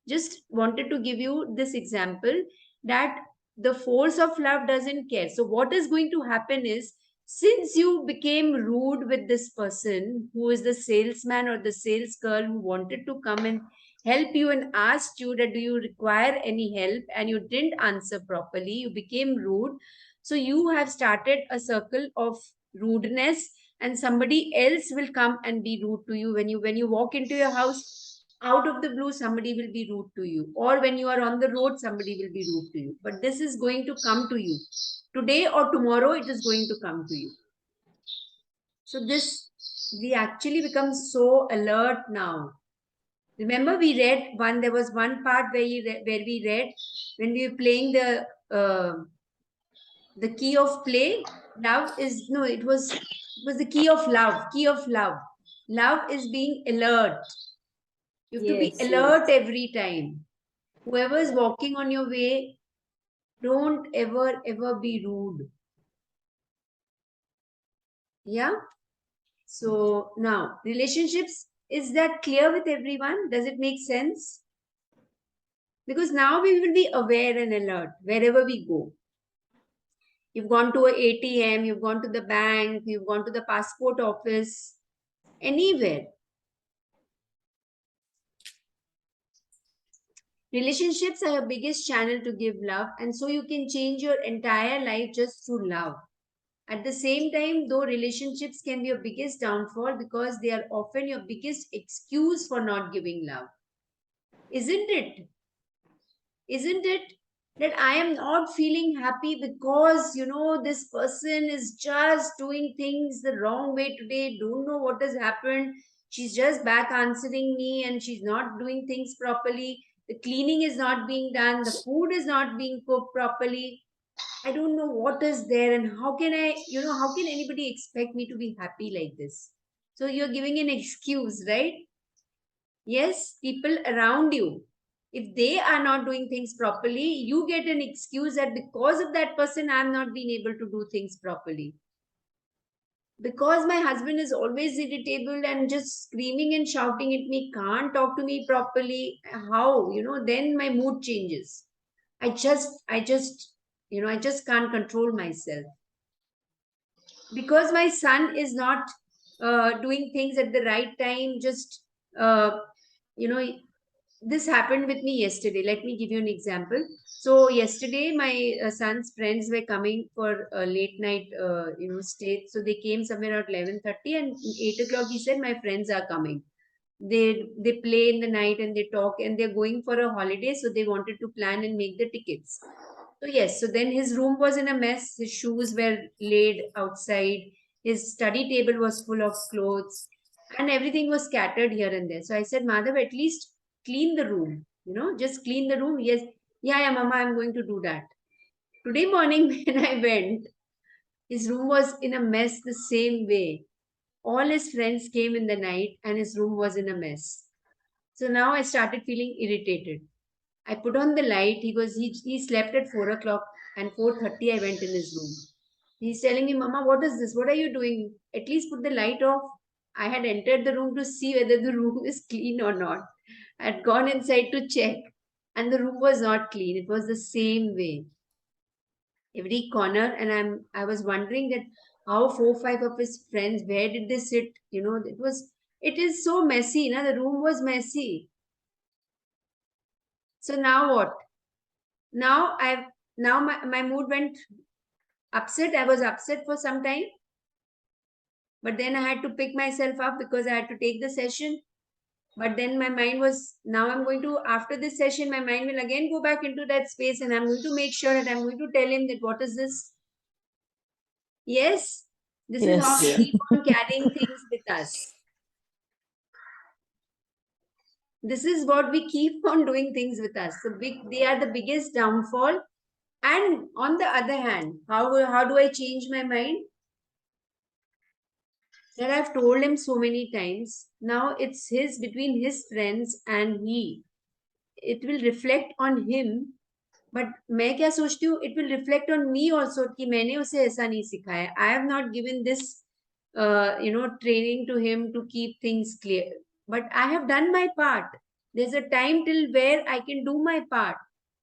Just wanted to give you this example that the force of love doesn't care. So what is going to happen is, since you became rude with this person who is the salesman or the sales girl who wanted to come and help you and asked you that do you require any help, and you didn't answer properly, you became rude. So you have started a circle of rudeness, and somebody else will come and be rude to you when you walk into your house. Out of the blue, somebody will be rude to you, or when you are on the road, somebody will be rude to you. But this is going to come to you today or tomorrow. It is going to come to you. So this, we actually become so alert now. Remember, we read one. There was one part where we read when we were playing the key of play. Love is no. It was the key of love. Key of love. Love is being alert. You have to be Yes, alert yes. every time. Whoever is walking on your way, don't ever be rude. Yeah. So now relationships, is that clear with everyone? Does it make sense? Because now we will be aware and alert wherever we go. You've gone to an ATM, you've gone to the bank, you've gone to the passport office, anywhere. Relationships are your biggest channel to give love, and so you can change your entire life just through love. At the same time, though, relationships can be your biggest downfall because they are often your biggest excuse for not giving love. Isn't it? Isn't it? That I am not feeling happy because, this person is just doing things the wrong way today, don't know what has happened. She's just back answering me and she's not doing things properly. The cleaning is not being done. The food is not being cooked properly. I don't know what is there, and how can how can anybody expect me to be happy like this? So you're giving an excuse, right? Yes, people around you, if they are not doing things properly, you get an excuse that because of that person, I'm not being able to do things properly. Because my husband is always irritable and just screaming and shouting at me, can't talk to me properly. How? Then my mood changes. I just, I just can't control myself. Because my son is not doing things at the right time, just, you know, this happened with me yesterday. Let me give you an example. So yesterday, my son's friends were coming for a late night, stay. So they came somewhere at 11:30, and 8 o'clock. He said, "My friends are coming. They play in the night and they talk, and they're going for a holiday. So they wanted to plan and make the tickets." So yes, so then his room was in a mess. His shoes were laid outside. His study table was full of clothes, and everything was scattered here and there. So I said, Madhav, at least clean the room. Just clean the room. Yes, yeah, Mama, I'm going to do that. Today morning when I went, his room was in a mess the same way. All his friends came in the night, and his room was in a mess. So now I started feeling irritated. I put on the light. He slept at 4 o'clock, and 4:30 I went in his room. He's telling me, Mama, what is this? What are you doing? At least put the light off. I had entered the room to see whether the room is clean or not. I had gone inside to check, and the room was not clean. It was the same way. Every corner, and I was wondering that how 4, 5 of his friends, where did they sit? It is so messy. The room was messy. So now what? Now my mood went upset. I was upset for some time, but then I had to pick myself up because I had to take the session. But then my mind was, now I'm going to, after this session, my mind will again go back into that space, and I'm going to make sure that I'm going to tell him that what is this? Yes, this is how we Yes. keep on carrying things with us. This is what we keep on doing things with us. They are the biggest downfall. And on the other hand, how do I change my mind? That I've told him so many times. Now it's between his friends and he. It will reflect on him. But मैं क्या सोचती हूँ, it will reflect on me also कि मैंने उसे ऐसा नहीं सिखाया. I have not given this training to him to keep things clear. But I have done my part. There's a time till where I can do my part.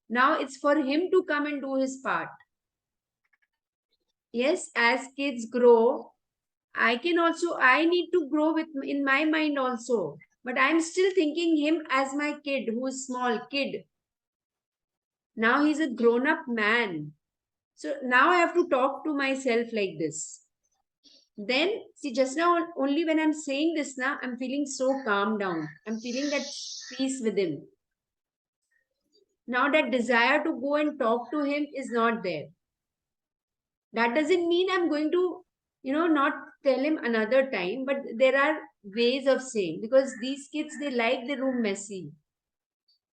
Now it's for him to come and do his part. Yes, as kids grow, I need to grow in my mind also. But I'm still thinking him as my kid, who is small kid. Now he's a grown-up man. So now I have to talk to myself like this. Then, see, just now, only when I'm saying this now, I'm feeling so calm down. I'm feeling that peace within. Now that desire to go and talk to him is not there. That doesn't mean I'm going to, not tell him another time, but there are ways of saying, because these kids, they like the room messy.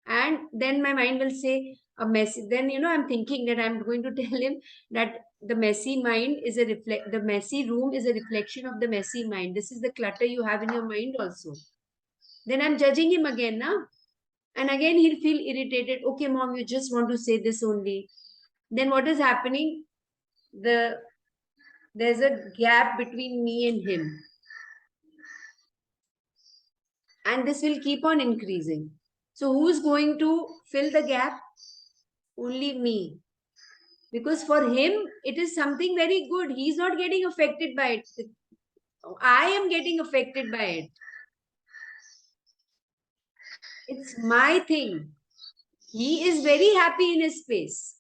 And then my mind will say a messy. Then, I'm thinking that I'm going to tell him that the messy mind is the messy room is a reflection of the messy mind. This is the clutter you have in your mind also. Then I'm judging him again now. And again, he'll feel irritated. Okay, mom, you just want to say this only. Then what is happening? There's a gap between me and him. And this will keep on increasing. So who's going to fill the gap? Only me. Because for him, it is something very good. He's not getting affected by it. I am getting affected by it. It's my thing. He is very happy in his space.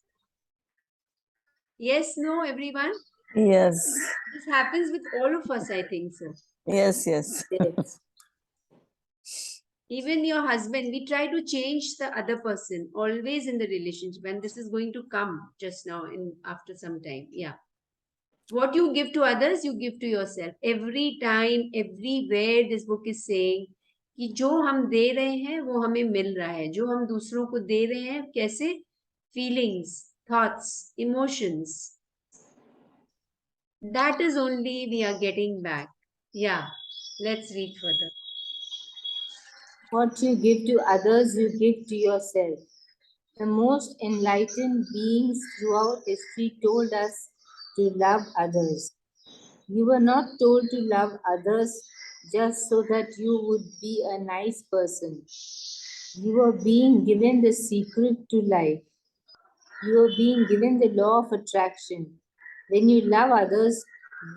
Yes, no, everyone? Yes. This happens with all of us, I think so. Yes, yes. Yes. Even your husband, we try to change the other person always in the relationship, and this is going to come just now after some time. Yeah. What you give to others, you give to yourself. Every time, everywhere, this book is saying कि जो हम दे रहे हैं वो हमें मिल रहा है. जो हम दूसरों को दे रहे हैं कैसे? Feelings, thoughts, emotions. That is only we are getting back. Yeah. Let's read further. What you give to others, you give to yourself. The most enlightened beings throughout history told us to love others. You were not told to love others just so that you would be a nice person. You were being given the secret to life. You are being given the law of attraction. When you love others,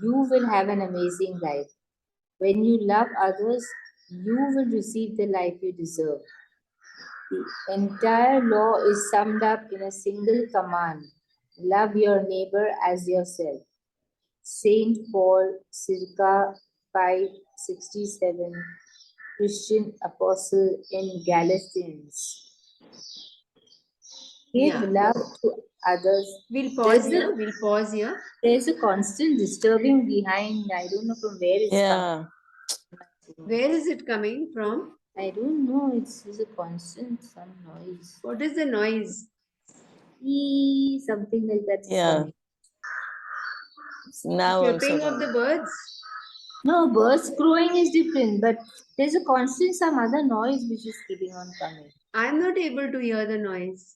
you will have an amazing life. When you love others, you will receive the life you deserve. The entire law is summed up in a single command: love your neighbor as yourself. Saint Paul, circa 567, Christian apostle in Galatians. Give love to others. We'll pause here. There's a constant disturbing behind. I don't know from where it's coming. Where is it coming from? I don't know. It's a constant some noise. What is the noise? Something like that. Yeah. Now Chirping also. of the birds? No, birds crowing is different, but there's a constant some other noise which is keeping on coming. I'm not able to hear the noise.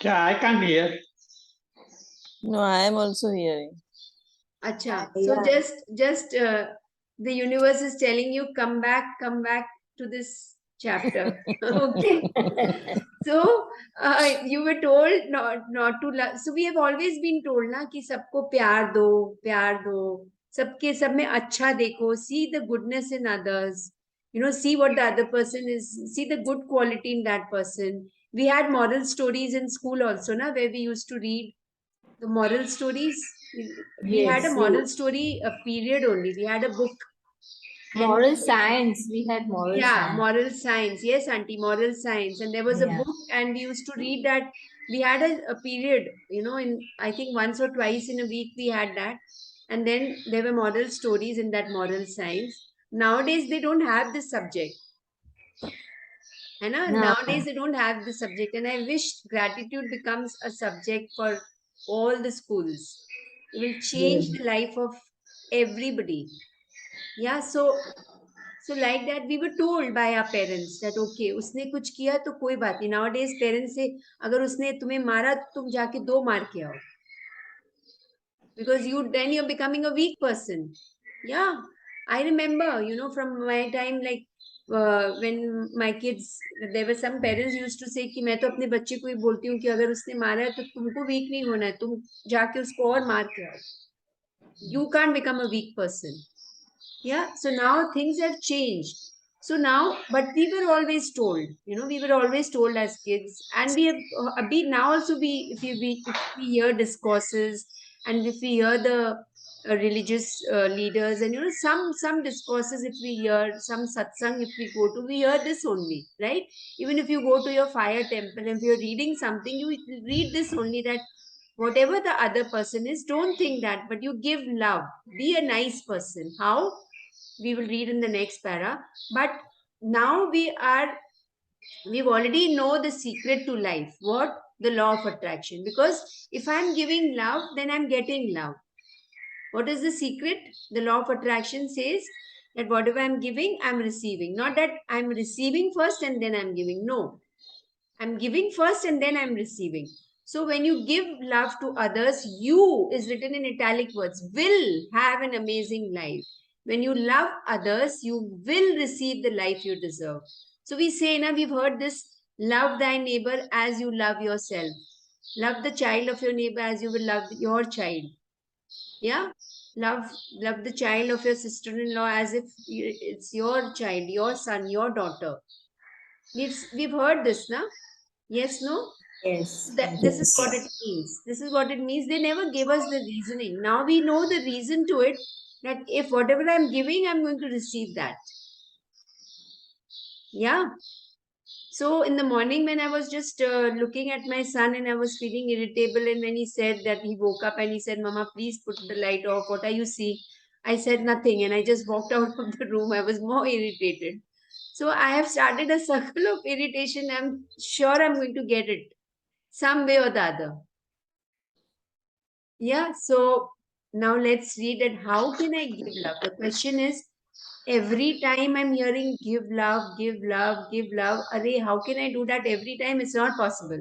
Yeah, I can't hear. No, I am also hearing. Acha. Yeah. So just the universe is telling you, come back to this chapter. Okay. So you were told not to love. So we have always been told na कि सबको प्यार दो, सबके सब में अच्छा देखो, see the goodness in others, see what the other person is, see the good quality in that person. We had moral stories in school also, na, where we used to read the moral stories. We had a moral story period only. We had a book. Moral science. We had moral science. Moral science. Yes, auntie, moral science. And there was a book, and we used to read that. We had a period, in I think once or twice in a week we had that. And then there were moral stories in that moral science. Nowadays, they don't have this subject. Nowadays, they don't have this subject. And I wish gratitude becomes a subject for all the schools. It will change the life of everybody. Yeah, so like that we were told by our parents that okay, उसने कुछ किया तो कोई बात नहीं. Nowadays parents say अगर उसने तुम्हें मारा तो तुम जाके 2 मार के आओ. because then you're becoming a weak person. Yeah, I remember, from my time, like when my kids, there were some parents used to say कि मैं तो अपने बच्चे को ही बोलती हूँ कि अगर उसने मारा है तो तुमको वीक नहीं होना है, तुम जाके उसको और मार के आओ. You can't become a weak person. Yeah, so now things have changed. So now, but we were always told, we were always told as kids, and we have now also if we hear discourses, and if we hear the religious leaders, and some discourses, if we hear some satsang, if we go to, we hear this only, right? Even if you go to your fire temple, if you're reading something, you read this only, that whatever the other person is, don't think that, but you give love. Be a nice person. How? We will read in the next para. But now we've already know the secret to life. What? The law of attraction. Because if I'm giving love, then I'm getting love. What is the secret? The law of attraction says that whatever I'm giving, I'm receiving. Not that I'm receiving first and then I'm giving. No. I'm giving first and then I'm receiving. So when you give love to others, you, is written in italic words, will have an amazing life. When you love others, you will receive the life you deserve. So we say, now we've heard this, love thy neighbor as you love yourself. Love the child of your neighbor as you will love your child. Yeah? Love the child of your sister-in-law as if it's your child, your son, your daughter. We've heard this, na? Yes, no? Yes. This is Yes. what it means. This is what it means. They never gave us the reasoning. Now we know the reason to it, that if whatever I'm giving, I'm going to receive that. Yeah. So in the morning, when I was just looking at my son and I was feeling irritable, and when he said that, he woke up and he said, Mama, please put the light off. What are you seeing? I said nothing, and I just walked out of the room. I was more irritated. So I have started a circle of irritation. I'm sure I'm going to get it some way or the other. Yeah, so now let's read that. How can I give love? The question is, every time I'm hearing give love, give love, give love, array, how can I do that every time? It's not possible.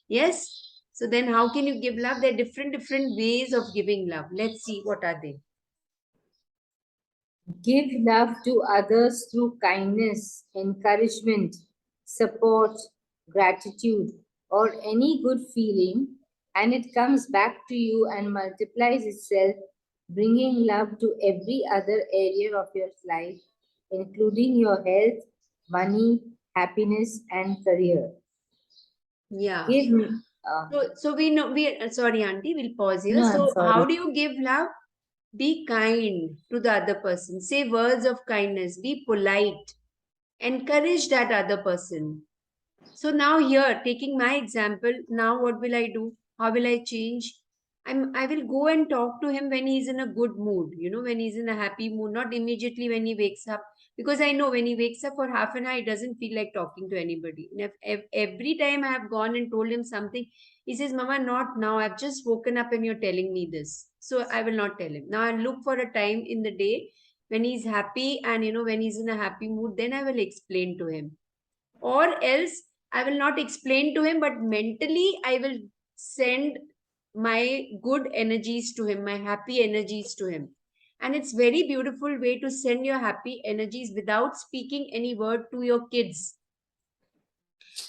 Yes? So then how can you give love? There are different ways of giving love. Let's see, what are they? Give love to others through kindness, encouragement, support, gratitude, or any good feeling, and it comes back to you and multiplies itself, bringing love to every other area of your life, including your health, money, happiness, and career. Yeah. Give So we know, sorry, Auntie, we'll pause here. No, I'm So sorry. how do you give love? Be kind to the other person. Say words of kindness. Be polite. Encourage that other person. So now here, taking my example, now what will I do? How will I change? I will go and talk to him when he's in a good mood, when he's in a happy mood, not immediately when he wakes up. Because I know when he wakes up for half an hour, he doesn't feel like talking to anybody. And if every time I have gone and told him something, he says, Mama, not now. I've just woken up and you're telling me this. So I will not tell him. Now I'll look for a time in the day when he's happy and, when he's in a happy mood, then I will explain to him. Or else I will not explain to him, but mentally I will send my good energies to him, my happy energies to him. And it's very beautiful way to send your happy energies without speaking any word to your kids.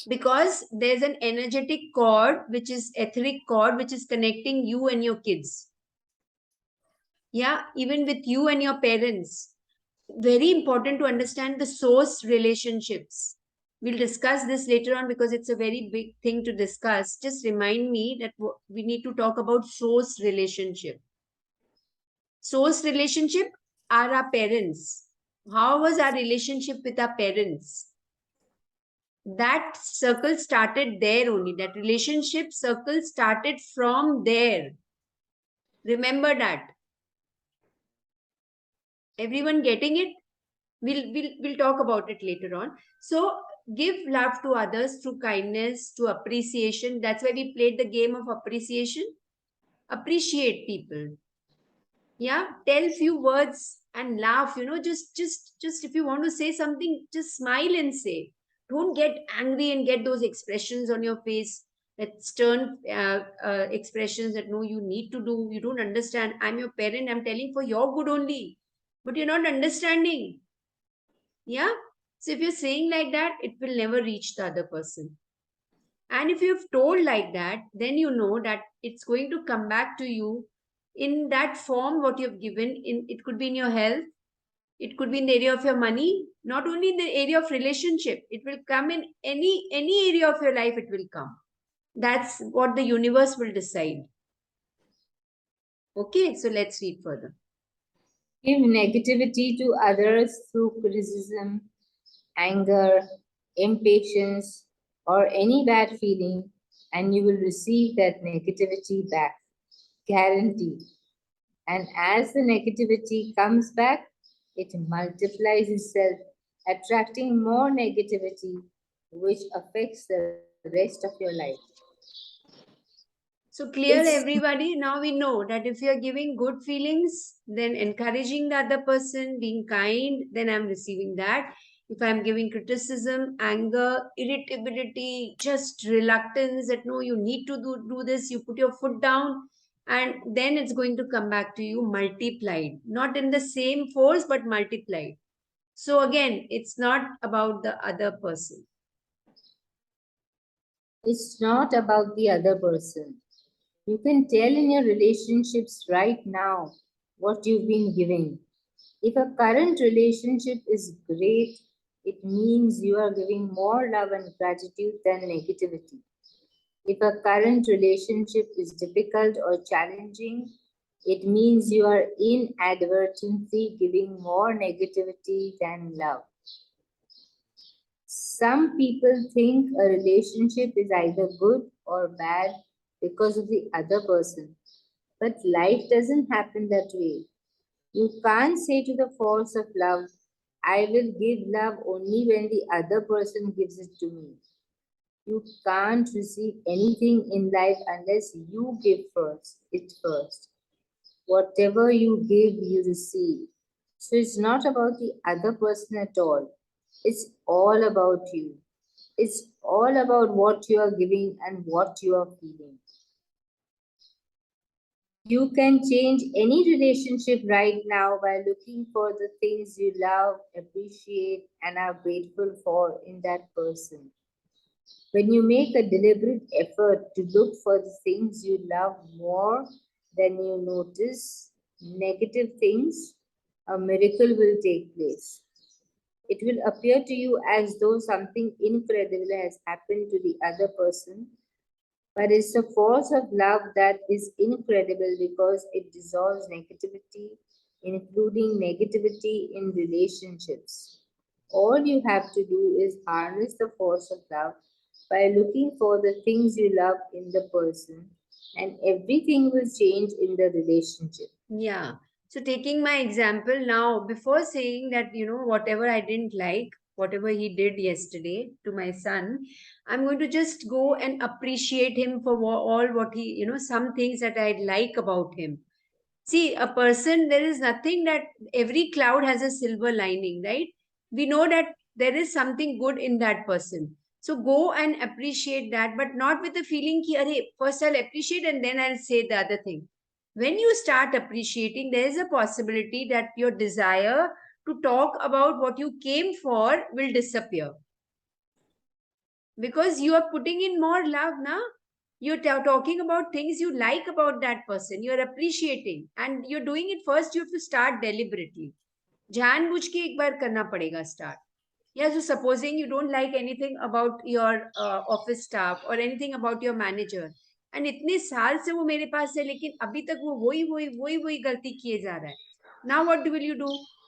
Because there's an energetic cord, which is etheric cord, which is connecting you and your kids. Yeah, even with you and your parents. Very important to understand the source relationships. We'll discuss this later on because it's a very big thing to discuss. Just remind me that we need to talk about source relationship. Source relationship are our parents. How was our relationship with our parents? That circle started there only. That relationship circle started from there. Remember that. Everyone getting it? We'll talk about it later on. So give love to others through kindness, to appreciation. That's why we played the game of appreciation. Appreciate people. Yeah, tell few words and laugh. Just if you want to say something, just smile and say. Don't get angry and get those expressions on your face. that stern expressions that no, you need to do, you don't understand, I'm your parent, I'm telling for your good only, but you're not understanding. Yeah. So if you're saying like that, it will never reach the other person. And if you've told like that, then you know that it's going to come back to you in that form what you've given. In it could be in your health, it could be in the area of your money, not only in the area of relationship. It will come in any area of your life. It will come. That's what the universe will decide. Okay, so let's read further. Give negativity to others through criticism, anger, impatience, or any bad feeling, and you will receive that negativity back. Guaranteed. And as the negativity comes back, it multiplies itself, attracting more negativity, which affects the rest of your life. So clear, It's everybody. Now we know that if you're giving good feelings, then encouraging the other person, being kind, then I'm receiving that. If I'm giving criticism, anger, irritability, just reluctance that no, you need to do this, you put your foot down, and then it's going to come back to you multiplied. Not in the same force, but multiplied. So again, it's not about the other person. It's not about the other person. You can tell in your relationships right now what you've been giving. If a current relationship is great, it means you are giving more love and gratitude than negativity. If a current relationship is difficult or challenging, it means you are inadvertently giving more negativity than love. Some people think a relationship is either good or bad because of the other person. But life doesn't happen that way. You can't say to the force of love, I will give love only when the other person gives it to me. You can't receive anything in life unless you give it first. Whatever you give, you receive. So it's not about the other person at all. It's all about you. It's all about what you are giving and what you are feeling. You can change any relationship right now by looking for the things you love, appreciate, and are grateful for in that person. When you make a deliberate effort to look for the things you love more than you notice negative things, a miracle will take place. It will appear to you as though something incredible has happened to the other person, but it's the force of love that is incredible because it dissolves negativity, including negativity in relationships. All you have to do is harness the force of love by looking for the things you love in the person, and everything will change in the relationship. Yeah. So taking my example now, before saying that, whatever I didn't like, whatever he did yesterday to my son, I'm going to just go and appreciate him for all what he, some things that I like about him. See, a person, there is nothing that every cloud has a silver lining, right? We know that there is something good in that person. So go and appreciate that, but not with the feeling ki, Arey, first I'll appreciate and then I'll say the other thing. When you start appreciating, there is a possibility that your desire to talk about what you came for will disappear. Because you are putting in more love now. You're talking about things you like about that person. You're appreciating. And you're doing it first, you have to start deliberately. जानबूझ के एक बार करना पड़ेगा start. Yeah, so supposing you don't like anything about your office staff or anything about your manager. And इतने साल से वो मेरे पास है लेकिन अभी तक वो वही गलती किए जा रहा है. Now what will you do?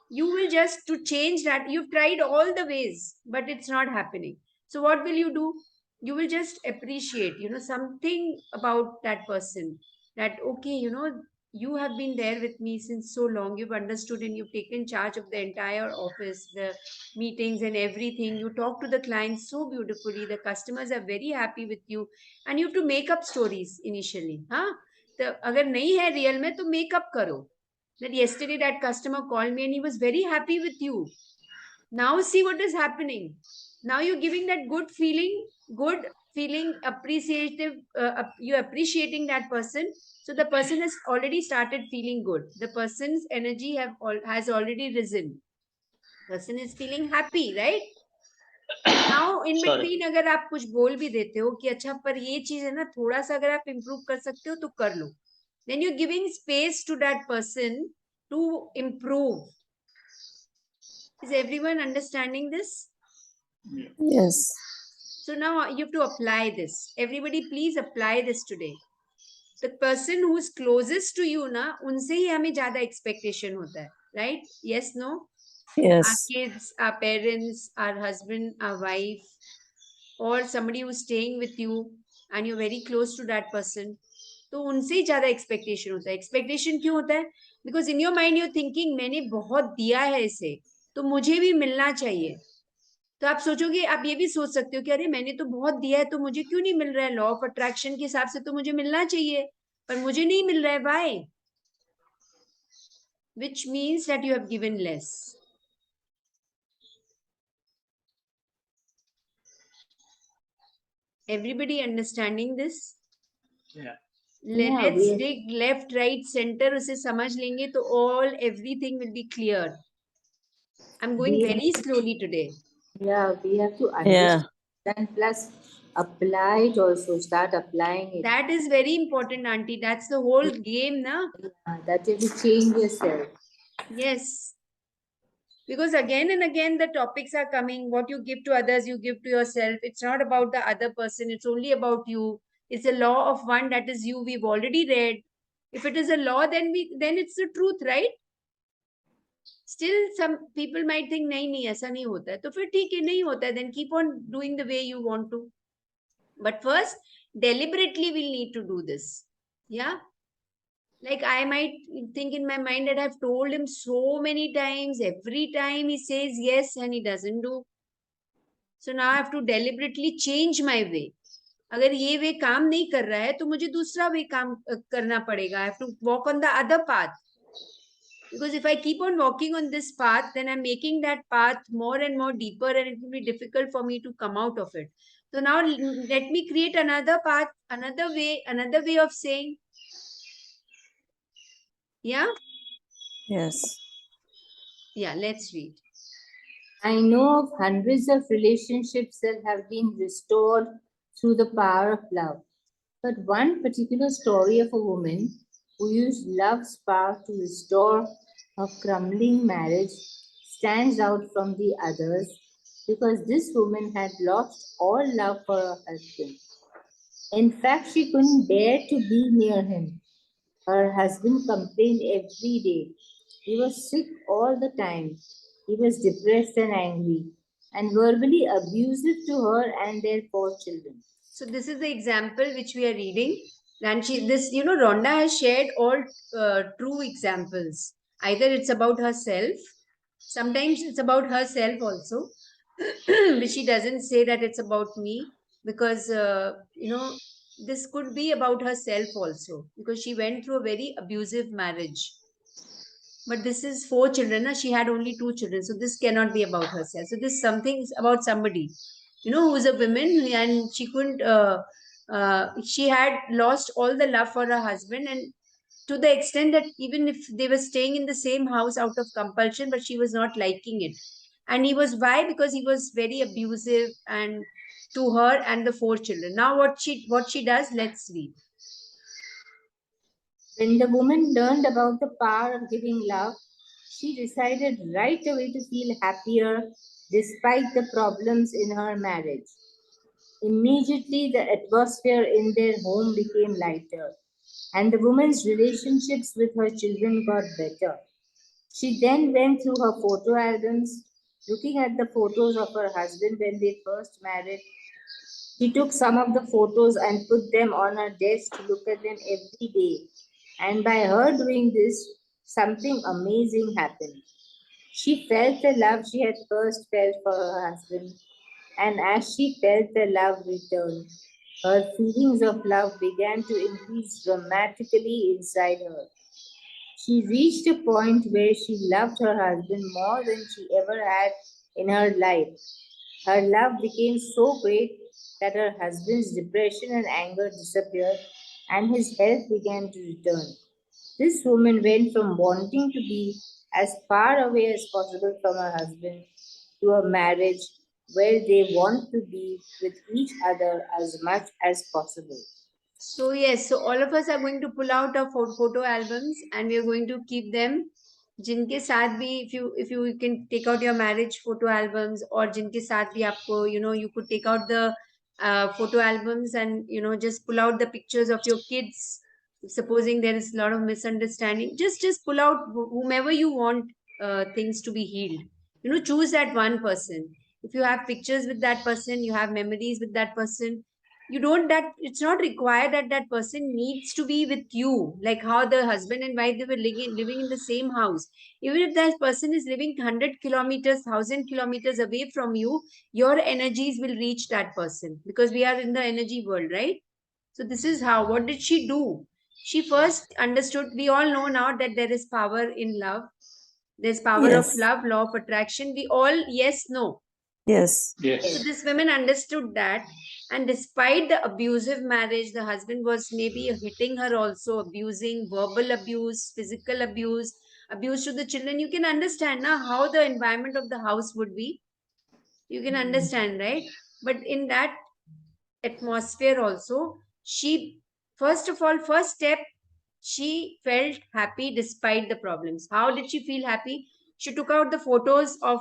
You will just to change that. You've tried all the ways, but it's not happening. So what will you do? You will just appreciate, something about that person. That okay, you have been there with me since so long. You've understood and you've taken charge of the entire office, the meetings and everything. You talk to the clients so beautifully. The customers are very happy with you, and you have to make up stories initially. Huh? तो अगर नहीं है real में तो make up करो. That yesterday that customer called me and he was very happy with you. Now see what is happening. Now you're giving that good feeling appreciative, you're appreciating that person. So the person has already started feeling good. The person's energy has already risen. Person is feeling happy, right? Now in Sorry. between अगर आप कुछ बोल भी देते हो कि अच्छा पर ये चीज है ना, थोड़ा सा अगर आप improve कर सकते हो तो कर लो, then you're giving space to that person to improve. Is everyone understanding this? Yes. So now you have to apply this. Everybody please apply this today. The person who is closest to you ना, उनसे ही हमें ज्यादा expectation होता है, right? Yes, no? Yes. Our kids, our parents, our husband, our wife, or somebody who's staying with you and you're very close to that person, तो उनसे ही ज्यादा expectation होता है. एक्सपेक्टेशन क्यों होता है? Because in your mind you're thinking मैंने बहुत दिया है इसे, तो मुझे भी मिलना चाहिए. तो आप सोचोगे, आप ये भी सोच सकते हो कि अरे मैंने तो बहुत दिया है तो मुझे क्यों नहीं मिल रहा है. लॉ ऑफ अट्रैक्शन के हिसाब से तो मुझे मिलना चाहिए, पर मुझे नहीं मिल रहा है. Why? Which means that you have given less. Everybody understanding this? Yeah. Let's we- dig left, right, center. उसे समझ लेंगे तो everything will be clear. I'm going we- very slowly today. Yeah, we have to Yeah. understand plus apply it also, start applying it. That is very important, auntie. That's the whole game, na? That you have to change yourself. Yes. Because again and again the topics are coming. What you give to others, you give to yourself. It's not about the other person. It's only about you. It's a law of one, that is you. We've already read. If it is a law, then it's the truth, right? Still some people might think नहीं ऐसा नहीं होता है, तो फिर ठीक है, नहीं होता है, then keep on doing the way you want to. But first, deliberately we'll need to do this. Yeah. Like I might think in my mind that I've told him so many times, every time he says yes and he doesn't do. So now I have to deliberately change my way. अगर ये वे काम नहीं कर रहा है तो मुझे दूसरा वे काम करना पड़ेगा. I have to walk on the other path. Because if I keep on walking on this path, then I'm making that path more and more deeper and it will be difficult for me to come out of it. So now let me create another path, another way of saying. Yeah? Yes. Yeah, let's read. I know of hundreds of relationships that have been restored through the power of love. But one particular story of a woman who used love's power to restore a crumbling marriage stands out from the others because this woman had lost all love for her husband. In fact, she couldn't bear to be near him. Her husband complained every day. He was sick all the time. He was depressed and angry and verbally abusive to her and their 4 children. So this is the example which we are reading. And Rhonda has shared all true examples. Either it's about herself, sometimes it's about herself also, but she doesn't say that it's about me because, this could be about herself also because she went through a very abusive marriage. But this is 4 children. She had only 2 children. So this cannot be about herself. So this something is about somebody, who's a woman and she couldn't, she had lost all the love for her husband, and to the extent that even if they were staying in the same house out of compulsion, but she was not liking it. And he was, why? Because he was very abusive and to her and the 4 children. Now what she does, let's read. When the woman learned about the power of giving love, she decided right away to feel happier despite the problems in her marriage. Immediately, the atmosphere in their home became lighter, and the woman's relationships with her children got better. She then went through her photo albums, looking at the photos of her husband when they first married. She took some of the photos and put them on her desk to look at them every day. And by her doing this, something amazing happened. She felt the love she had first felt for her husband, and as she felt the love return, her feelings of love began to increase dramatically inside her. She reached a point where she loved her husband more than she ever had in her life. Her love became so great that her husband's depression and anger disappeared and his health began to return. This woman went from wanting to be as far away as possible from her husband to a marriage where they want to be with each other as much as possible. So yes, so all of us are going to pull out our photo albums and we are going to keep them. जिनके साथ भी if you can take out your marriage photo albums or जिनके साथ भी आपको you could take out the photo albums and just pull out the pictures of your kids. Supposing there is a lot of misunderstanding, just pull out whomever you want things to be healed. Choose that one person. If you have pictures with that person, you have memories with that person, you don't that it's not required that that person needs to be with you, like how the husband and wife, they were living in the same house. Even if that person is living 100 kilometers, 1,000 kilometers away from you, your energies will reach that person, because we are in the energy world, right? So this is how, what did she do? She first understood, we all know now that there is power in love. There's power of Yes. love, law of attraction, we all, yes, no. Yes. Yes. So this woman understood that, and despite the abusive marriage, the husband was maybe hitting her also, abusing, verbal abuse, physical abuse, abuse to the children. You can understand now how the environment of the house would be. You can understand, right? But in that atmosphere also, she, first of all, first step, she felt happy despite the problems. How did she feel happy? She took out the photos of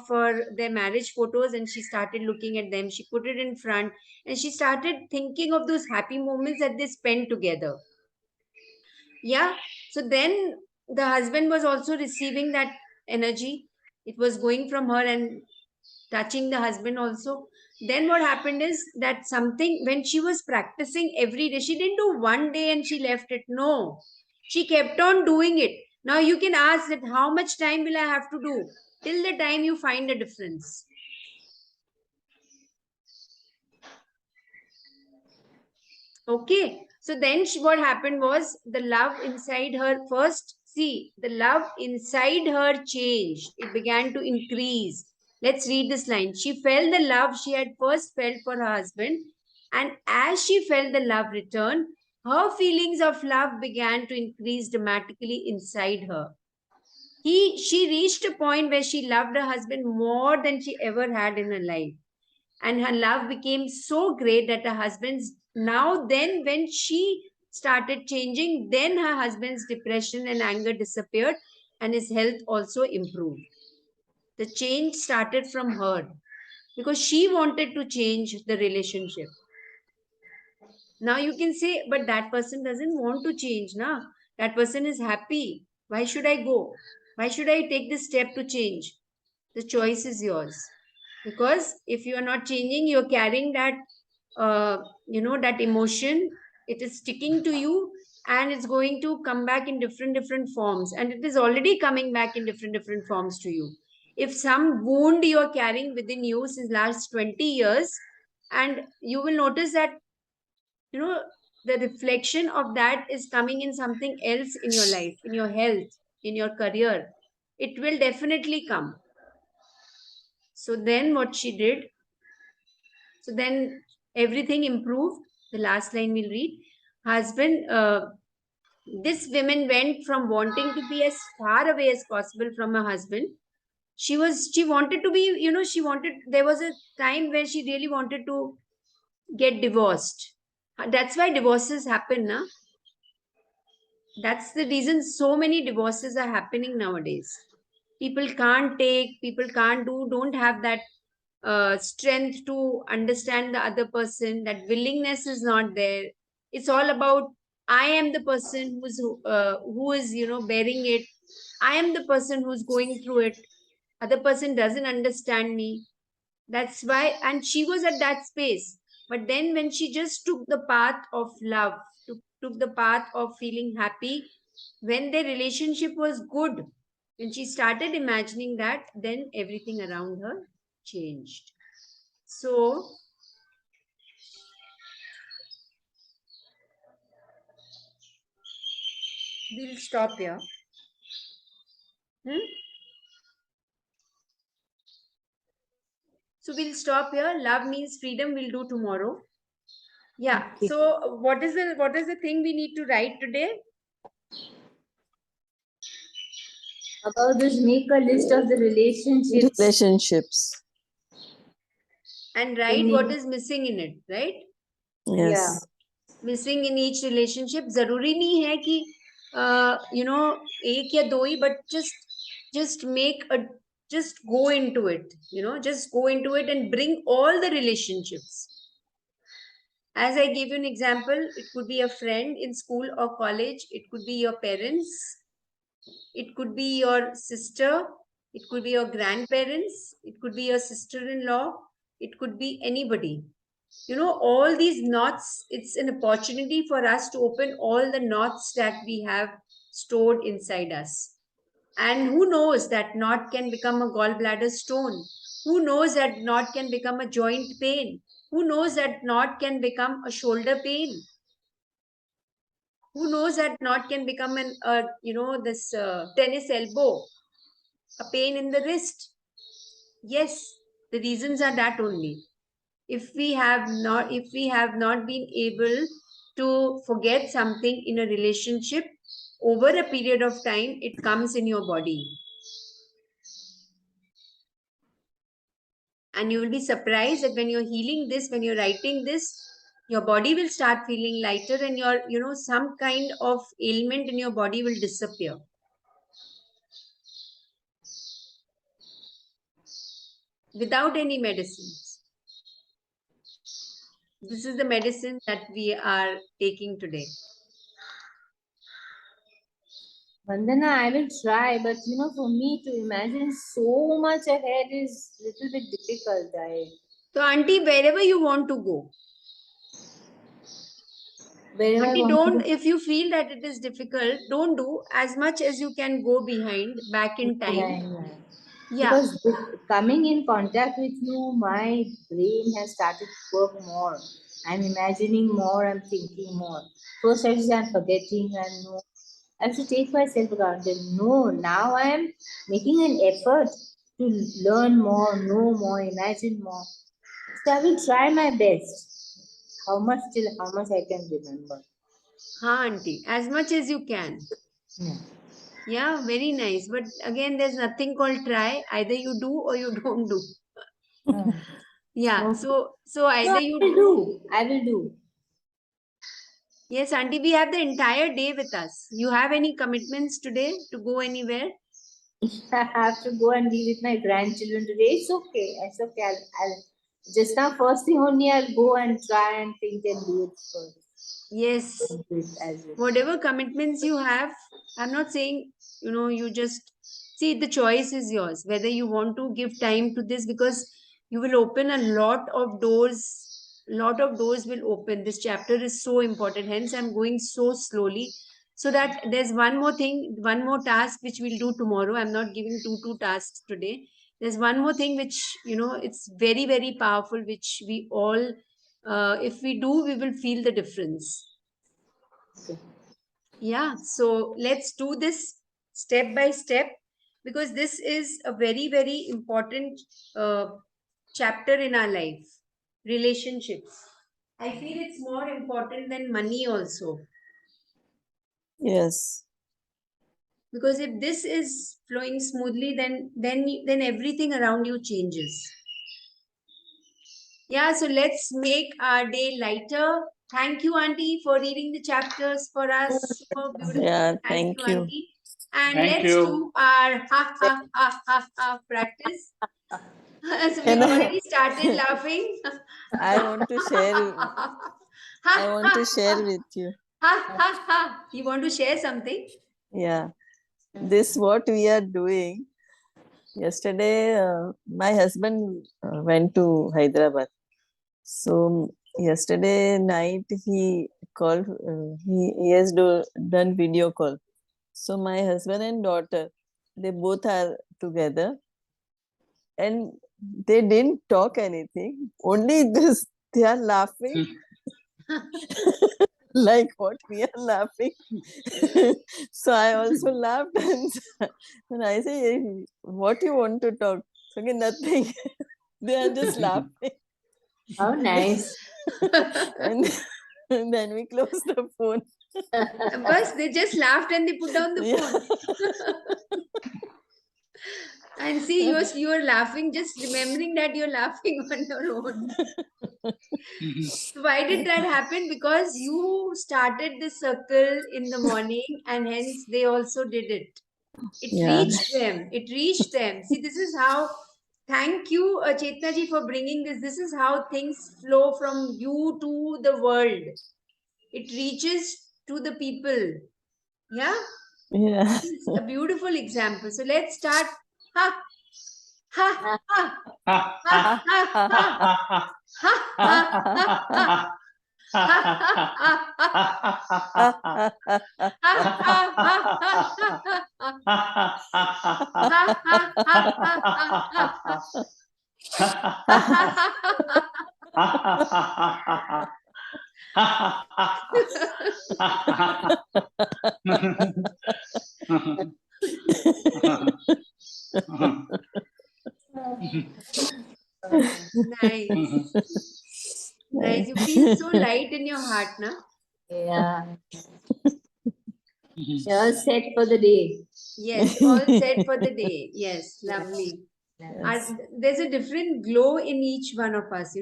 their marriage photos and she started looking at them. She put it in front and she started thinking of those happy moments that they spent together. Yeah. So then the husband was also receiving that energy. It was going from her and touching the husband also. Then what happened is that something, when she was practicing every day, she didn't do one day and she left it. No, she kept on doing it. Now you can ask that how much time will I have to do? Till the time you find a difference. Okay. So then what happened was the love inside her first, see, the love inside her changed. It began to increase. Let's read this line. She felt the love she had first felt for her husband. And as she felt the love return, her feelings of love began to increase dramatically inside her. She reached a point where she loved her husband more than she ever had in her life, and her love became so great that her husband's, now then when she started changing, then her husband's depression and anger disappeared and his health also improved. The change started from her because she wanted to change the relationship. Now you can say, but that person doesn't want to change now. That person is happy. Why should I go? Why should I take this step to change? The choice is yours, because if you are not changing, you're carrying that that emotion. It is sticking to you and it's going to come back in different forms, and it is already coming back in different forms to you. If some wound you are carrying within you since last 20 years, and you will notice that you know the reflection of that is coming in something else in your life, in your health, in your career, it will definitely come. So then what she did, so then everything improved. The last line we'll read. Husband, this woman went from wanting to be as far away as possible from her husband. She wanted to be, she wanted, there was a time where she really wanted to get divorced. That's why divorces happen, na? That's the reason so many divorces are happening nowadays. People can't do, don't have that strength to understand the other person. That willingness is not there. It's all about, I am the person who is bearing it. I am the person who's going through it. Other person doesn't understand me. That's why, and she was at that space. But then when she just took the path of love, took the path of feeling happy, when their relationship was good, when she started imagining that, then everything around her changed. So we'll stop here. So we'll stop here. Love means freedom, we'll do tomorrow. Yeah. Okay. So what is the thing we need to write today? About this, make a list of the relationships. Relationships. And write what is missing in it, right? Yes. Missing in each relationship. जरूरी नहीं है कि एक या दो ही, but just go into it, just go into it and bring all the relationships. As I gave you an example, it could be a friend in school or college, it could be your parents, it could be your sister, it could be your grandparents, it could be your sister-in-law, it could be anybody. All these knots, it's an opportunity for us to open all the knots that we have stored inside us. And who knows, that knot can become a gallbladder stone. Who knows that knot can become a joint pain? Who knows that knot can become a shoulder pain? Who knows that knot can become this tennis elbow, a pain in the wrist? Yes, the reasons are that only. If we have not been able to forget something in a relationship, over a period of time, it comes in your body. And you will be surprised that when you're healing this, when you're writing this, your body will start feeling lighter, and some kind of ailment in your body will disappear. Without any medicines. This is the medicine that we are taking today. Vandana, I will try, but for me to imagine so much ahead is little bit difficult. So, auntie, wherever you want to go, Wherever I auntie, want to don't, go if you feel that it is difficult, don't do as much as you can go back in time. behind. Yeah. Because coming in contact with you, my brain has started to work more. I'm imagining more, I'm thinking more. First, I was I'm forgetting, and no, I have to take myself granted. No, now I am making an effort to learn more, know more, imagine more. So I will try my best. How much I can remember. Auntie, as much as you can. Yeah. Yeah, very nice. But again, there's nothing called try. Either you do or you don't do. Yeah. Okay. So either you do. I will do. Yes, auntie, we have the entire day with us. You have any commitments today to go anywhere? I have to go and be with my grandchildren today. It's okay. It's okay. I'll just now first thing only I'll go and try and think and do it first. Yes. As well. Whatever commitments you have, I'm not saying, you just see, the choice is yours, whether you want to give time to this, because you will open a lot of doors. Lot of doors will open. This chapter is so important. Hence, I'm going so slowly, so that there's one more thing, one more task which we'll do tomorrow. I'm not giving two tasks today. There's one more thing which, it's very, very powerful, which we all, if we do, we will feel the difference. Okay. Yeah, so let's do this step by step, because this is a very, very important chapter in our life. Relationships. I feel it's more important than money also. Yes. Because if this is flowing smoothly, then everything around you changes. Yeah, so let's make our day lighter. Thank you, Auntie, for reading the chapters for us. Super beautiful. Yeah, Thank thank you, you. Auntie. And Thank let's you. do our ha practice. So Can we've I- already started laughing. I want to share. I want to share with you. You want to share something? Yeah, this what we are doing. Yesterday, my husband went to Hyderabad. So yesterday night he called. He has done video call. So my husband and daughter, they both are together, and they didn't talk anything. Only this, they are laughing. Like what we are laughing. So I also laughed, and I say, "Hey, what you want to talk?" Okay, nothing. They are just laughing. How nice. and then we close the phone. Bus, they just laughed and they put down the Yeah. phone. And see, you're laughing, just remembering that you're laughing on your own. So why did that happen? Because you started the circle in the morning, and hence they also did it. It Yeah. reached them. It reached them. See, this is how. Thank you, Chetna ji, for bringing this. This is how things flow from you to the world. It reaches to the people. Yeah. Yeah. It's a beautiful example. So let's start. Ha, ha, ha, ha, ha, ha, Nice. Nice. You feel so light in your heart, na? Yeah. You're set for the day. Yes, all set for the day. Yes, lovely. There's a different glow in each one of us.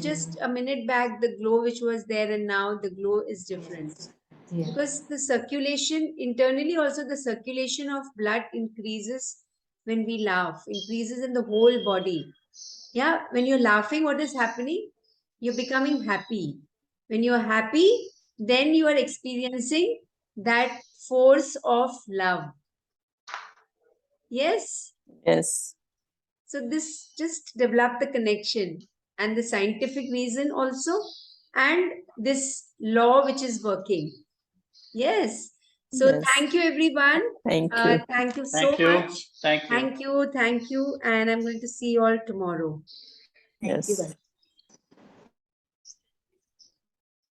Just a minute back, the glow which was there, and now the glow is different. Yeah. Because the circulation, internally also the circulation of blood increases when we laugh, increases in the whole body. Yeah, when you're laughing, what is happening? You're becoming happy. When you're happy, then you are experiencing that force of love. Yes? Yes. So this just develop the connection and the scientific reason also, and this law which is working. Yes. So Yes. thank you, everyone. Thank you. Thank you so Thank you. much. Thank you. Thank you. Thank you. And I'm going to see you all tomorrow. Thank you. Yes.